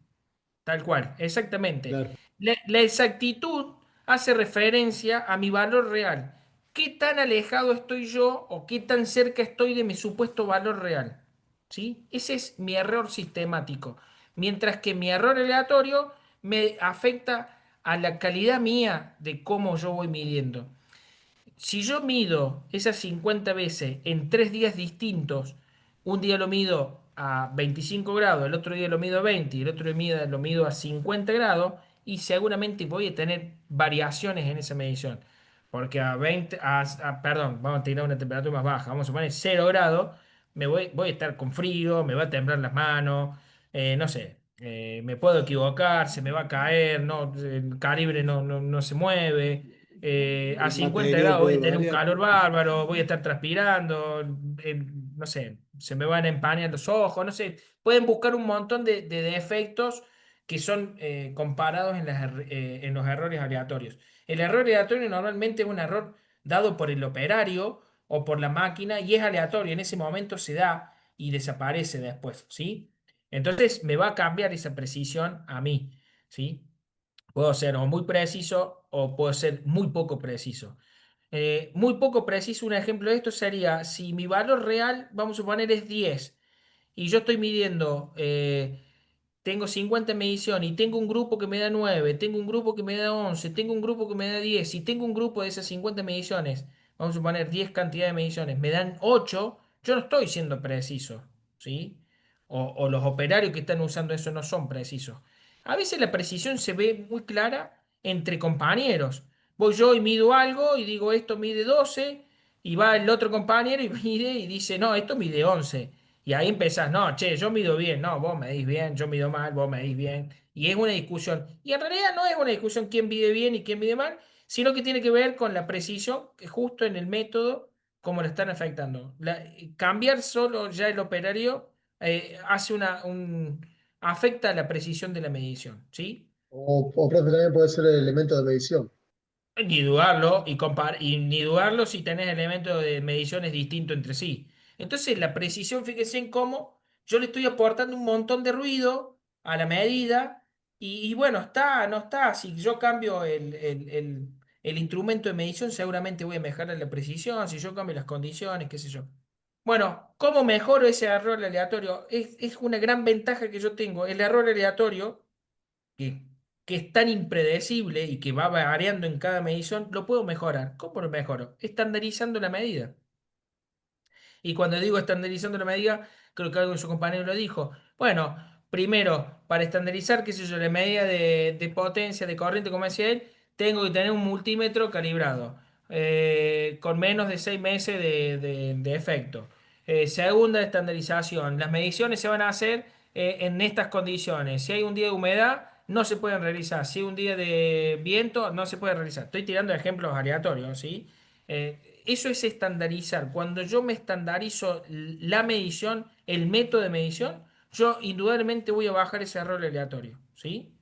Tal cual, exactamente. Claro. La exactitud hace referencia a mi valor real. ¿Qué tan alejado estoy yo o qué tan cerca estoy de mi supuesto valor real? ¿Sí? Ese es mi error sistemático. Mientras que mi error aleatorio me afecta a la calidad mía de cómo yo voy midiendo. Si yo mido esas 50 veces en 3 días distintos, un día lo mido a 25 grados, el otro día lo mido a 20 y el otro día lo mido a 50 grados, y seguramente voy a tener variaciones en esa medición. Porque a 20, perdón, vamos a tener una temperatura más baja, vamos a poner 0 grados, voy a estar con frío, me va a temblar las manos, no sé, me puedo equivocar, se me va a caer, no, el calibre no se mueve. A El 50 material grados voy puede a tener un variar. calor bárbaro, voy a estar transpirando, no sé, se me van a empañar los ojos, no sé. Pueden buscar un montón de defectos que son comparados en los errores aleatorios. El error aleatorio normalmente es un error dado por el operario o por la máquina y es aleatorio. En ese momento se da y desaparece después, ¿sí? Entonces me va a cambiar esa precisión a mí, ¿sí? Puedo ser o muy preciso o puedo ser muy poco preciso. Muy poco preciso, un ejemplo de esto sería, si mi valor real, vamos a suponer, es 10 y yo estoy midiendo, tengo 50 en medición y tengo un grupo que me da 9, tengo un grupo que me da 11, tengo un grupo que me da 10 y tengo un grupo de esas 50 mediciones, vamos a suponer 10 cantidad de mediciones, me dan 8, yo no estoy siendo preciso, ¿sí? O los operarios que están usando eso no son precisos. A veces la precisión se ve muy clara entre compañeros. Voy yo y mido algo y digo esto mide 12 y va el otro compañero y mide y dice no, esto mide 11. Y ahí empezás, no, che, yo mido bien, no, vos medís bien, yo mido mal, vos medís bien. Y es una discusión. Y en realidad no es una discusión quién mide bien y quién mide mal, sino que tiene que ver con la precisión, que justo en el método, cómo lo están afectando. Cambiar solo ya el operario hace afecta la precisión de la medición, ¿sí? O profe, también puede ser el elemento de medición. Ni dudarlo y ni dudarlo si tenés elementos de mediciones distintos entre sí. Entonces, la precisión, fíjese en cómo yo le estoy aportando un montón de ruido a la medida y bueno, está, no está. Si yo cambio el instrumento de medición, seguramente voy a mejorar la precisión. Si yo cambio las condiciones, qué sé yo. Bueno, ¿cómo mejoro ese error aleatorio? Es una gran ventaja que yo tengo. El error aleatorio que, que es tan impredecible y que va variando en cada medición, lo puedo mejorar. ¿Cómo lo mejoro? Estandarizando la medida. Y cuando digo estandarizando la medida, creo que algo de su compañero lo dijo. Bueno, primero, para estandarizar, qué sé yo, la medida de potencia, de corriente, como decía él, tengo que tener un multímetro calibrado, con menos de 6 meses de efecto. Segunda estandarización, las mediciones se van a hacer en estas condiciones. Si hay un día de humedad, no se pueden realizar. Si hay un día de viento, no se puede realizar. Estoy tirando ejemplos aleatorios, ¿sí? Eso es estandarizar. Cuando yo me estandarizo la medición, el método de medición, yo indudablemente voy a bajar ese error aleatorio, ¿sí?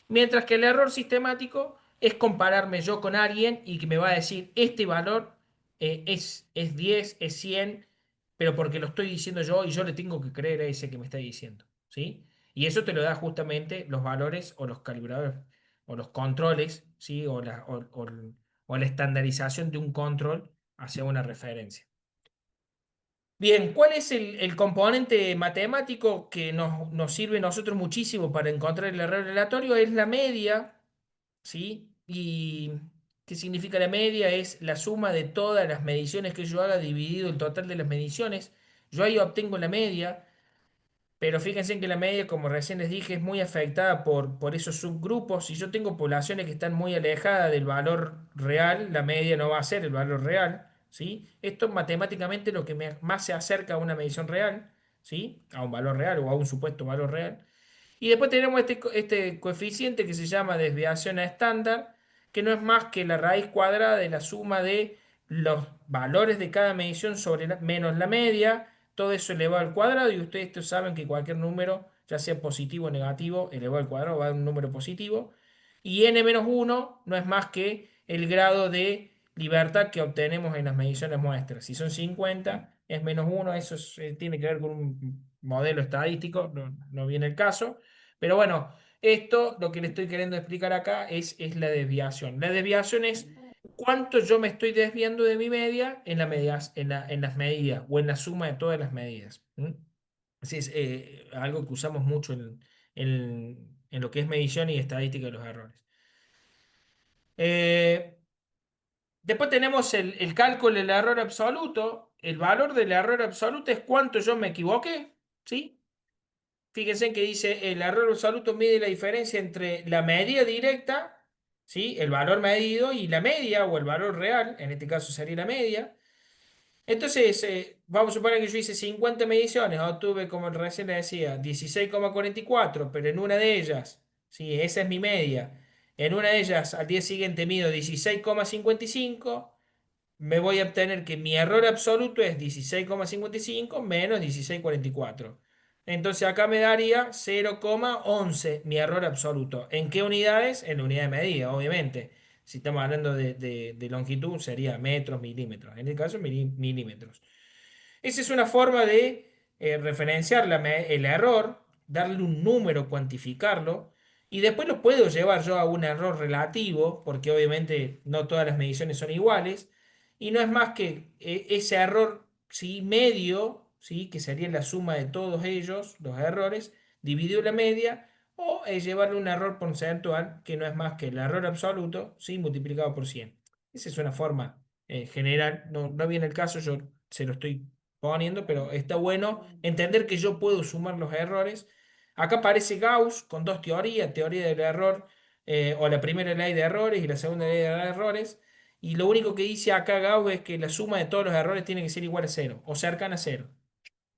Mientras que el error sistemático es compararme yo con alguien y que me va a decir, este valor es 10, es 100, pero porque lo estoy diciendo yo y yo le tengo que creer a ese que me está diciendo, ¿sí? Y eso te lo da justamente los valores o los calibradores o los controles, ¿sí? O la estandarización de un control hacia una referencia. Bien, ¿cuál es el componente matemático que nos sirve a nosotros muchísimo para encontrar el error aleatorio? Es la media, ¿sí? ¿Y qué significa la media? Es la suma de todas las mediciones que yo haga dividido el total de las mediciones. Yo ahí obtengo la media. pero fíjense en que la media, como recién les dije, es muy afectada por esos subgrupos. Si yo tengo poblaciones que están muy alejadas del valor real, la media no va a ser el valor real, ¿sí? Esto matemáticamente lo que más se acerca a una medición real, ¿sí? A un valor real o a un supuesto valor real. Y después tenemos este coeficiente que se llama desviación a estándar, que no es más que la raíz cuadrada de la suma de los valores de cada medición menos la media, todo eso elevado al cuadrado, y ustedes esto saben que cualquier número, ya sea positivo o negativo, elevado al cuadrado va a dar un número positivo. Y n-1 no es más que el grado de libertad que obtenemos en las mediciones muestras. Si son 50, es -1, eso tiene que ver con un modelo estadístico, no viene el caso. Pero bueno, esto lo que le estoy queriendo explicar acá es la desviación. La desviación es cuánto yo me estoy desviando de mi media en, en las medidas o en la suma de todas las medidas. Así es algo que usamos mucho en lo que es medición y estadística de los errores. Eh, Después tenemos el cálculo del error absoluto. El valor del error absoluto es cuánto yo me equivoqué, ¿sí? Fíjense que dice el error absoluto mide la diferencia entre la medida directa, ¿sí? El valor medido, y la media o el valor real, en este caso sería la media. Entonces, vamos a suponer que yo hice 50 mediciones, obtuve, como recién le decía, 16,44, pero en una de ellas, ¿sí? Esa es mi media. En una de ellas, al día siguiente mido 16,55, me voy a obtener que mi error absoluto es 16,55 menos 16,44. Entonces acá me daría 0,11 mi error absoluto. ¿En qué unidades? En la unidad de medida, obviamente. Si estamos hablando de longitud, sería metros, milímetros. En este caso, milímetros. Esa es una forma de referenciar el error, darle un número, cuantificarlo, y después lo puedo llevar yo a un error relativo, porque obviamente no todas las mediciones son iguales, y no es más que ese error, ¿sí? Medio, ¿sí? Que sería la suma de todos ellos, los errores, dividido la media, o llevarle un error porcentual, que no es más que el error absoluto, ¿sí? Multiplicado por 100. Esa es una forma general, no viene el caso, yo se lo estoy poniendo, pero está bueno entender que yo puedo sumar los errores. Acá aparece Gauss con dos teorías, teoría del error, o la primera ley de errores y la segunda ley de errores, y lo único que dice acá Gauss es que la suma de todos los errores tiene que ser igual a cero, o cercana a cero.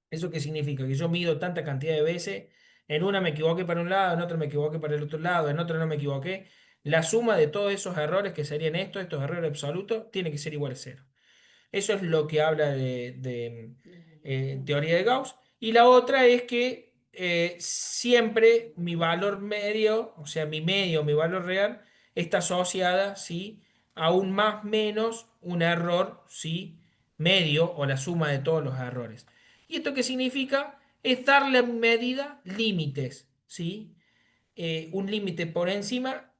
¿Eso qué significa? Que yo mido tanta cantidad de veces, en una me equivoqué para un lado, en otra me equivoqué para el otro lado, en otra no me equivoqué. La suma de todos esos errores, que serían estos errores absolutos, tiene que ser igual a cero. Eso es lo que habla de teoría de Gauss. Y la otra es que siempre mi valor medio, o sea, mi medio, mi valor real, está asociada, ¿sí? A un más menos un error, ¿sí? Medio, o la suma de todos los errores. ¿Y esto qué significa? Es darle a mi medida límites, ¿sí? Un límite por encima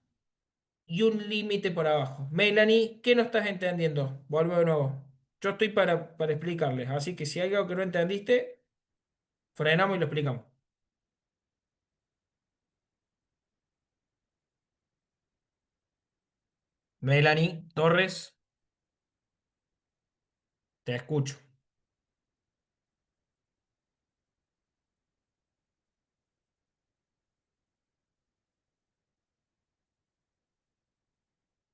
y un límite por abajo. Melanie, ¿qué no estás entendiendo? Vuelvo de nuevo. Yo estoy para explicarles, así que si hay algo que no entendiste, frenamos y lo explicamos. Melanie Torres, te escucho.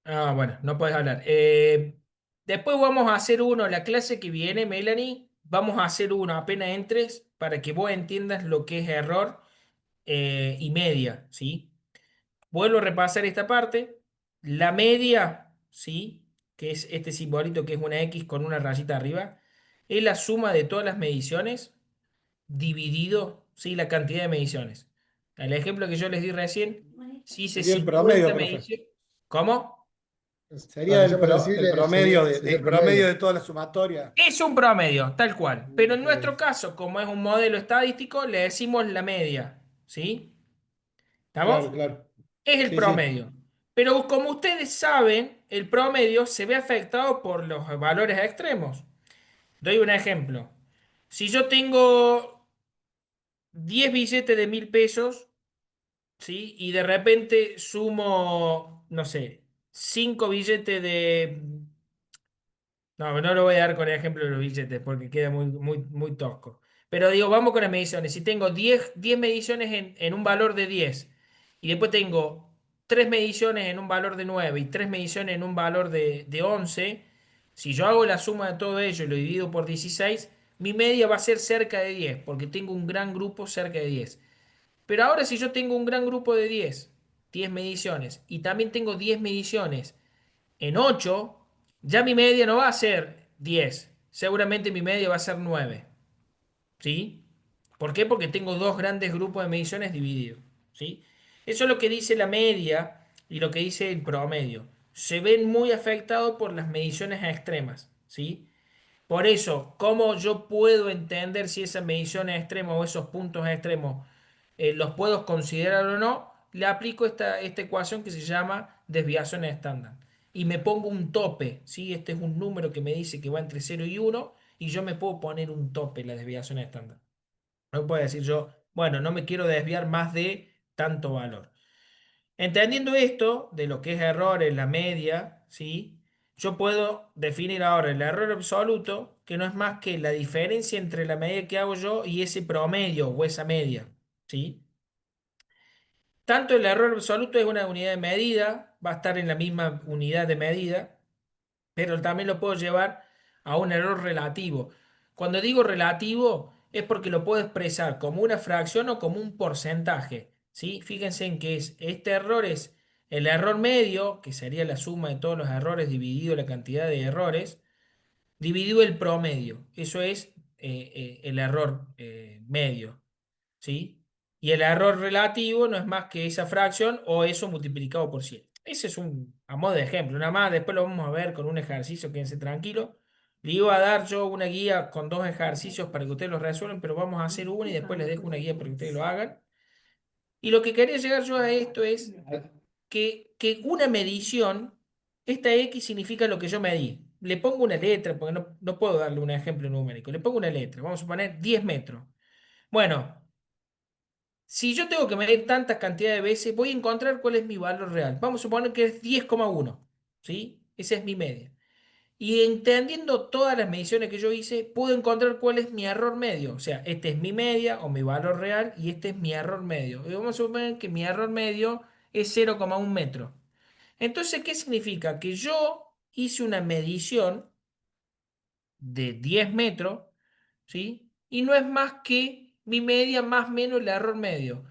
Ah, bueno, no puedes hablar. Después vamos a hacer uno, la clase que viene, Melanie, vamos a hacer uno apenas entres para que vos entiendas lo que es error y media, ¿sí? Vuelvo a repasar esta parte. La media, ¿sí? Que es este simbolito que es una X con una rayita arriba, es la suma de todas las mediciones dividido, ¿sí? La cantidad de mediciones. El ejemplo que yo les di recién, si hice Sería el promedio, 50 profe. mediciones. ¿Cómo? Sería el decirle, promedio, sería el el promedio promedio. de toda la sumatoria. Es un promedio, tal cual. Pero en Está nuestro bien. caso, como es un modelo estadístico, le decimos la media, ¿sí? Claro, ¿Estamos? claro. Es el Sí, sí. promedio. Pero como ustedes saben, el promedio se ve afectado por los valores extremos. Doy un ejemplo. Si yo tengo 10 billetes de 1.000 pesos, ¿sí? Y de repente sumo, no sé, 5 billetes de... No, no lo voy a dar con el ejemplo de los billetes porque queda muy tosco. Pero digo, vamos con las mediciones. Si tengo 10 mediciones en un valor de 10 y después tengo 3 mediciones en un valor de 9 y 3 mediciones en un valor de 11, si yo hago la suma de todo ello y lo divido por 16, mi media va a ser cerca de 10, porque tengo un gran grupo cerca de 10. Pero ahora si yo tengo un gran grupo de 10 mediciones, y también tengo 10 mediciones en 8, ya mi media no va a ser 10. Seguramente mi media va a ser 9. ¿Sí? ¿Por qué? Porque tengo dos grandes grupos de mediciones divididos. ¿Sí? Eso es lo que dice la media y lo que dice el promedio. Se ven muy afectados por las mediciones extremas. ¿Sí? Por eso, ¿cómo yo puedo entender si esas mediciones extremas o esos puntos extremos los puedo considerar o no? Le aplico esta ecuación que se llama desviación estándar. Y me pongo un tope, ¿sí? Este es un número que me dice que va entre 0 y 1 y yo me puedo poner un tope en la desviación estándar. No puedo decir yo, bueno, no me quiero desviar más de tanto valor. Entendiendo esto de lo que es error en la media, ¿sí? Yo puedo definir ahora el error absoluto, que no es más que la diferencia entre la medida que hago yo y ese promedio o esa media, ¿sí? Tanto el error absoluto es una unidad de medida, va a estar en la misma unidad de medida, pero también lo puedo llevar a un error relativo. Cuando digo relativo es porque lo puedo expresar como una fracción o como un porcentaje, ¿sí? Fíjense en que este error es el error medio, que sería la suma de todos los errores dividido la cantidad de errores, dividido el promedio. Eso es el error medio, ¿sí? Y el error relativo no es más que esa fracción o eso multiplicado por 100. Ese es a modo de ejemplo, nada más. Después lo vamos a ver con un ejercicio, quédense tranquilos. Le iba a dar yo una guía con 2 ejercicios para que ustedes los resuelvan, pero vamos a hacer uno y después les dejo una guía para que ustedes lo hagan. Y lo que quería llegar yo a esto es que una medición, esta X significa lo que yo medí. Le pongo una letra, porque no puedo darle un ejemplo numérico. Le pongo una letra, vamos a poner 10 metros. Bueno, si yo tengo que medir tantas cantidades de veces, voy a encontrar cuál es mi valor real. Vamos a suponer que es 10,1, ¿sí? Esa es mi media. Y entendiendo todas las mediciones que yo hice, puedo encontrar cuál es mi error medio. O sea, este es mi media o mi valor real y este es mi error medio. Y vamos a suponer que mi error medio es 0,1 metro. Entonces, ¿qué significa? Que yo hice una medición de 10 metros, ¿sí? Y no es más que mi media más menos el error medio.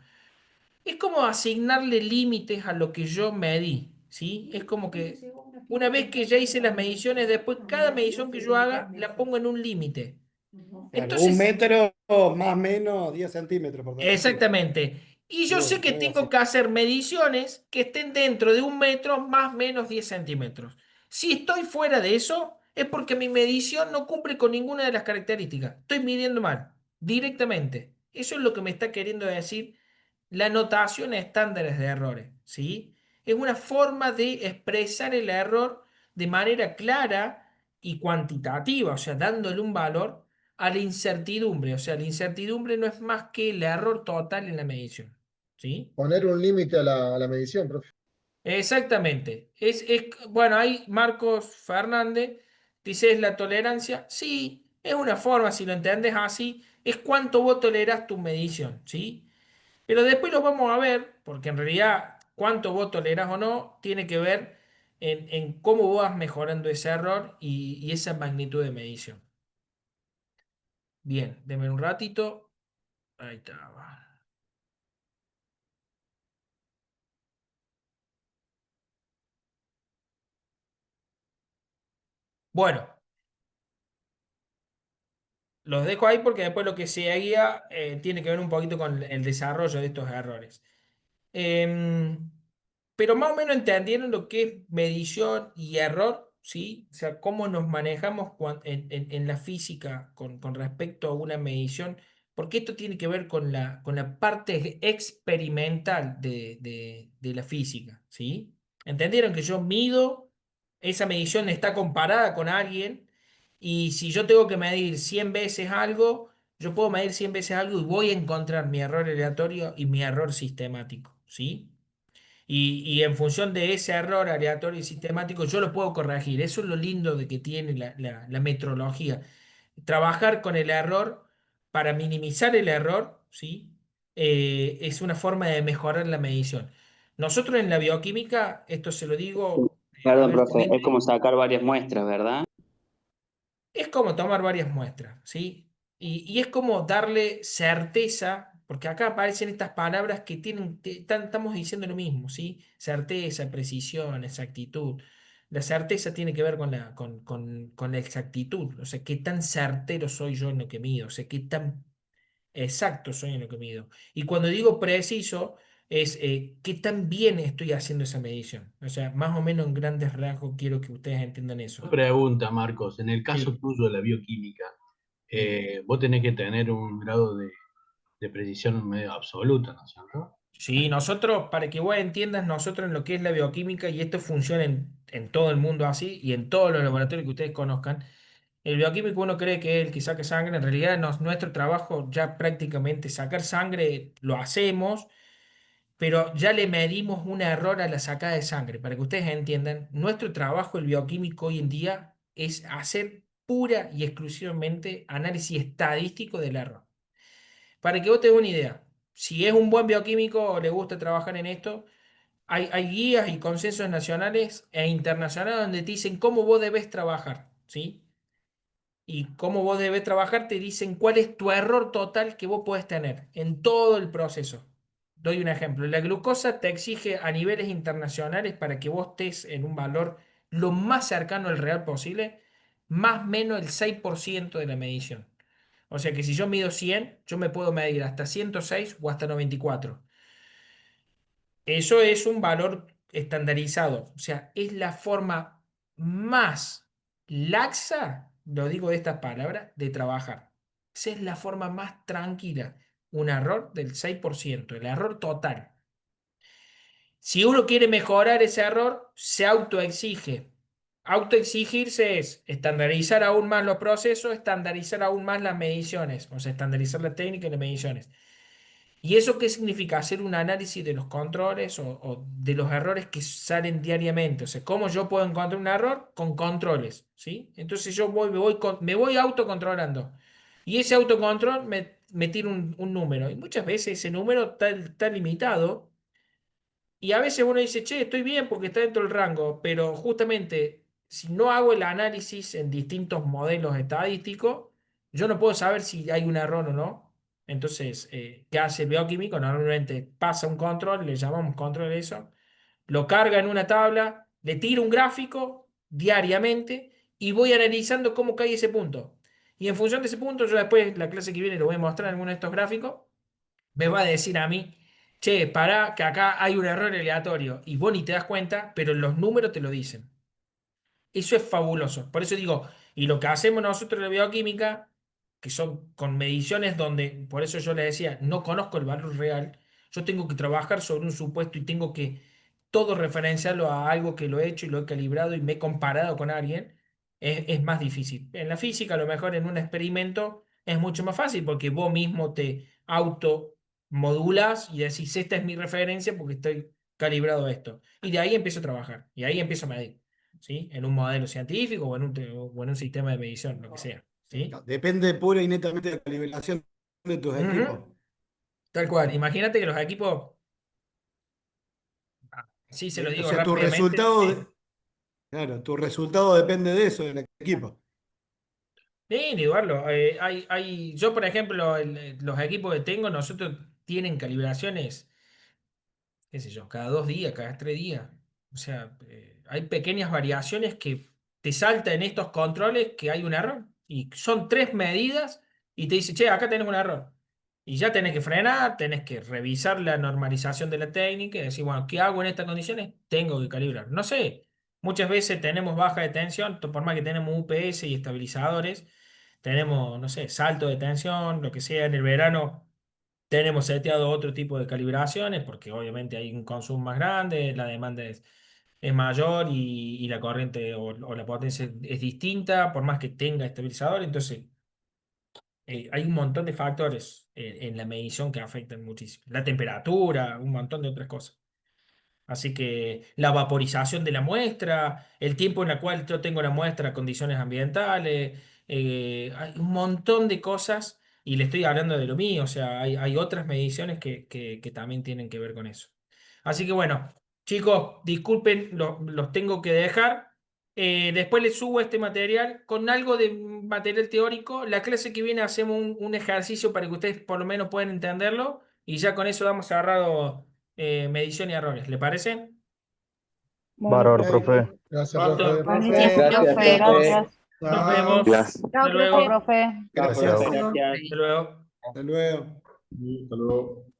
Es como asignarle límites a lo que yo medí, ¿sí? Es como que una vez que ya hice las mediciones, después cada medición que yo haga la pongo en un límite. Claro, un Entonces, metro más o menos 10 centímetros, por decirlo. exactamente. Y yo sé que Bien, tengo así. que hacer mediciones que estén dentro de 1 metro más o menos 10 centímetros. Si estoy fuera de eso, es porque mi medición no cumple con ninguna de las características. Estoy midiendo mal, directamente. Eso es lo que me está queriendo decir la notación estándares de errores, ¿sí? Es una forma de expresar el error de manera clara y cuantitativa, o sea, dándole un valor a la incertidumbre. O sea, la incertidumbre no es más que el error total en la medición, ¿sí? Poner un límite a la medición, profe. Exactamente. Bueno, ahí Marcos Fernández dice, ¿es la tolerancia? Sí, es una forma, si lo entiendes así, es cuánto vos tolerás tu medición, ¿sí? Pero después lo vamos a ver, porque en realidad cuánto vos tolerás o no tiene que ver en cómo vos vas mejorando ese error y esa magnitud de medición. Bien, denme un ratito. Ahí está. Bueno, los dejo ahí porque después lo que seguía tiene que ver un poquito con el desarrollo de estos errores. Em, pero más o menos entendieron lo que es medición y error, ¿sí? O sea, cómo nos manejamos en la física con respecto a una medición, porque esto tiene que ver con la parte experimental de la física, ¿sí? ¿Entendieron que yo mido, esa medición está comparada con alguien, y si yo tengo que medir 100 veces algo, yo puedo medir 100 veces algo y voy a encontrar mi error aleatorio y mi error sistemático, ¿sí? Y en función de ese error aleatorio y sistemático, yo lo puedo corregir. Eso es lo lindo de que tiene la metrología. Trabajar con el error para minimizar el error, ¿sí? Es una forma de mejorar la medición. Nosotros en la bioquímica, esto se lo digo Perdón, profe, es abiertamente, como sacar varias muestras, ¿verdad? es como tomar varias muestras, ¿sí? Y es como darle certeza, porque acá aparecen estas palabras que estamos diciendo lo mismo, ¿sí? Certeza, precisión, exactitud. La certeza tiene que ver con la exactitud, o sea, qué tan certero soy yo en lo que mido, o sea, qué tan exacto soy en lo que mido. Y cuando digo preciso, es qué tan bien estoy haciendo esa medición. O sea, más o menos en grandes rasgos quiero que ustedes entiendan eso. Pregunta, Marcos, en el caso Sí. tuyo de la bioquímica, vos tenés que tener un grado de precisión medio absoluta, ¿no es cierto? Sí, nosotros, para que vos entiendas, nosotros en lo que es la bioquímica, y esto funciona en todo el mundo así, y en todos los laboratorios que ustedes conozcan, el bioquímico uno cree que es el que saca sangre, en realidad nuestro trabajo ya prácticamente sacar sangre lo hacemos, pero ya le medimos un error a la sacada de sangre. Para que ustedes entiendan, nuestro trabajo, el bioquímico hoy en día, es hacer pura y exclusivamente análisis estadístico del error. Para que vos te des una idea, si es un buen bioquímico o le gusta trabajar en esto, hay guías y consensos nacionales e internacionales donde te dicen cómo vos debes trabajar, ¿sí? Y cómo vos debes trabajar te dicen cuál es tu error total que vos podés tener en todo el proceso. Doy un ejemplo. La glucosa te exige a niveles internacionales para que vos estés en un valor lo más cercano al real posible, más o menos el 6% de la medición. O sea que si yo mido 100, yo me puedo medir hasta 106 o hasta 94. Eso es un valor estandarizado. O sea, es la forma más laxa, lo digo de esta palabra, de trabajar. Esa es la forma más tranquila. Un error del 6%, el error total. Si uno quiere mejorar ese error, se autoexige. Autoexigirse es estandarizar aún más los procesos, estandarizar aún más las mediciones, o sea, estandarizar la técnica y las mediciones. ¿Y eso qué significa? Hacer un análisis de los controles o de los errores que salen diariamente. O sea, ¿cómo yo puedo encontrar un error? Con controles, ¿sí? Entonces yo me voy autocontrolando. Y ese autocontrol me tira un número. Y muchas veces ese número está limitado. Y a veces uno dice, che, estoy bien porque está dentro del rango, pero justamente si no hago el análisis en distintos modelos estadísticos, yo no puedo saber si hay un error o no. Entonces, ¿qué hace el bioquímico? Normalmente pasa un control, le llamamos control a eso, lo carga en una tabla, le tira un gráfico diariamente y voy analizando cómo cae ese punto. Y en función de ese punto, yo después, la clase que viene, lo voy a mostrar en alguno de estos gráficos, me va a decir a mí, che, pará, que acá hay un error aleatorio. Y vos ni te das cuenta, pero los números te lo dicen. Eso es fabuloso. Por eso digo, y lo que hacemos nosotros en la bioquímica, que son con mediciones donde, por eso yo le decía, no conozco el valor real, yo tengo que trabajar sobre un supuesto y tengo que todo referenciarlo a algo que lo he hecho y lo he calibrado y me he comparado con alguien, es más difícil. En la física, a lo mejor en un experimento es mucho más fácil porque vos mismo te automodulas y decís, esta es mi referencia porque estoy calibrado a esto. Y de ahí empiezo a trabajar y ahí empiezo a medir. ¿Sí? En un modelo científico o en un sistema de medición, lo que sea. ¿Sí? Depende pura y netamente de la calibración de tus equipos. Ujú. Tal cual. Imagínate que los equipos, sí se lo O digo sea, tu rápidamente. resultado, claro, tu resultado depende de eso, del equipo. Sí, ni dudarlo. Yo, por ejemplo, los equipos que tengo, nosotros tienen calibraciones, qué sé yo, cada 2 días, cada 3 días. O sea, hay pequeñas variaciones que te salta en estos controles que hay un error. Y son 3 medidas y te dice, che, acá tenés un error. Y ya tenés que frenar, tenés que revisar la normalización de la técnica y decir, bueno, ¿qué hago en estas condiciones? Tengo que calibrar. No sé, muchas veces tenemos baja de tensión, por más que tenemos UPS y estabilizadores, tenemos, no sé, salto de tensión, lo que sea en el verano. Tenemos seteado otro tipo de calibraciones porque obviamente hay un consumo más grande, la demanda es mayor y la corriente o la potencia es distinta, por más que tenga estabilizador. Entonces, hay un montón de factores en la medición que afectan muchísimo. La temperatura, un montón de otras cosas. Así que la vaporización de la muestra, el tiempo en el cual yo tengo la muestra, condiciones ambientales, hay un montón de cosas Y le estoy hablando de lo mío, o sea, hay otras mediciones que también tienen que ver con eso. Así que bueno, chicos, disculpen, los tengo que dejar. Después les subo este material con algo de material teórico. La clase que viene hacemos un ejercicio para que ustedes por lo menos puedan entenderlo y ya con eso damos cerrado medición y errores. ¿Le parece? Bárbaro, profe. Gracias, Listo. profe. Buenísimo, Gracias, profe, profe. gracias. Nos vemos. Gracias. Hasta Chao, luego. profe. Gracias. Gracias. Hasta luego. Hasta luego. Hasta luego.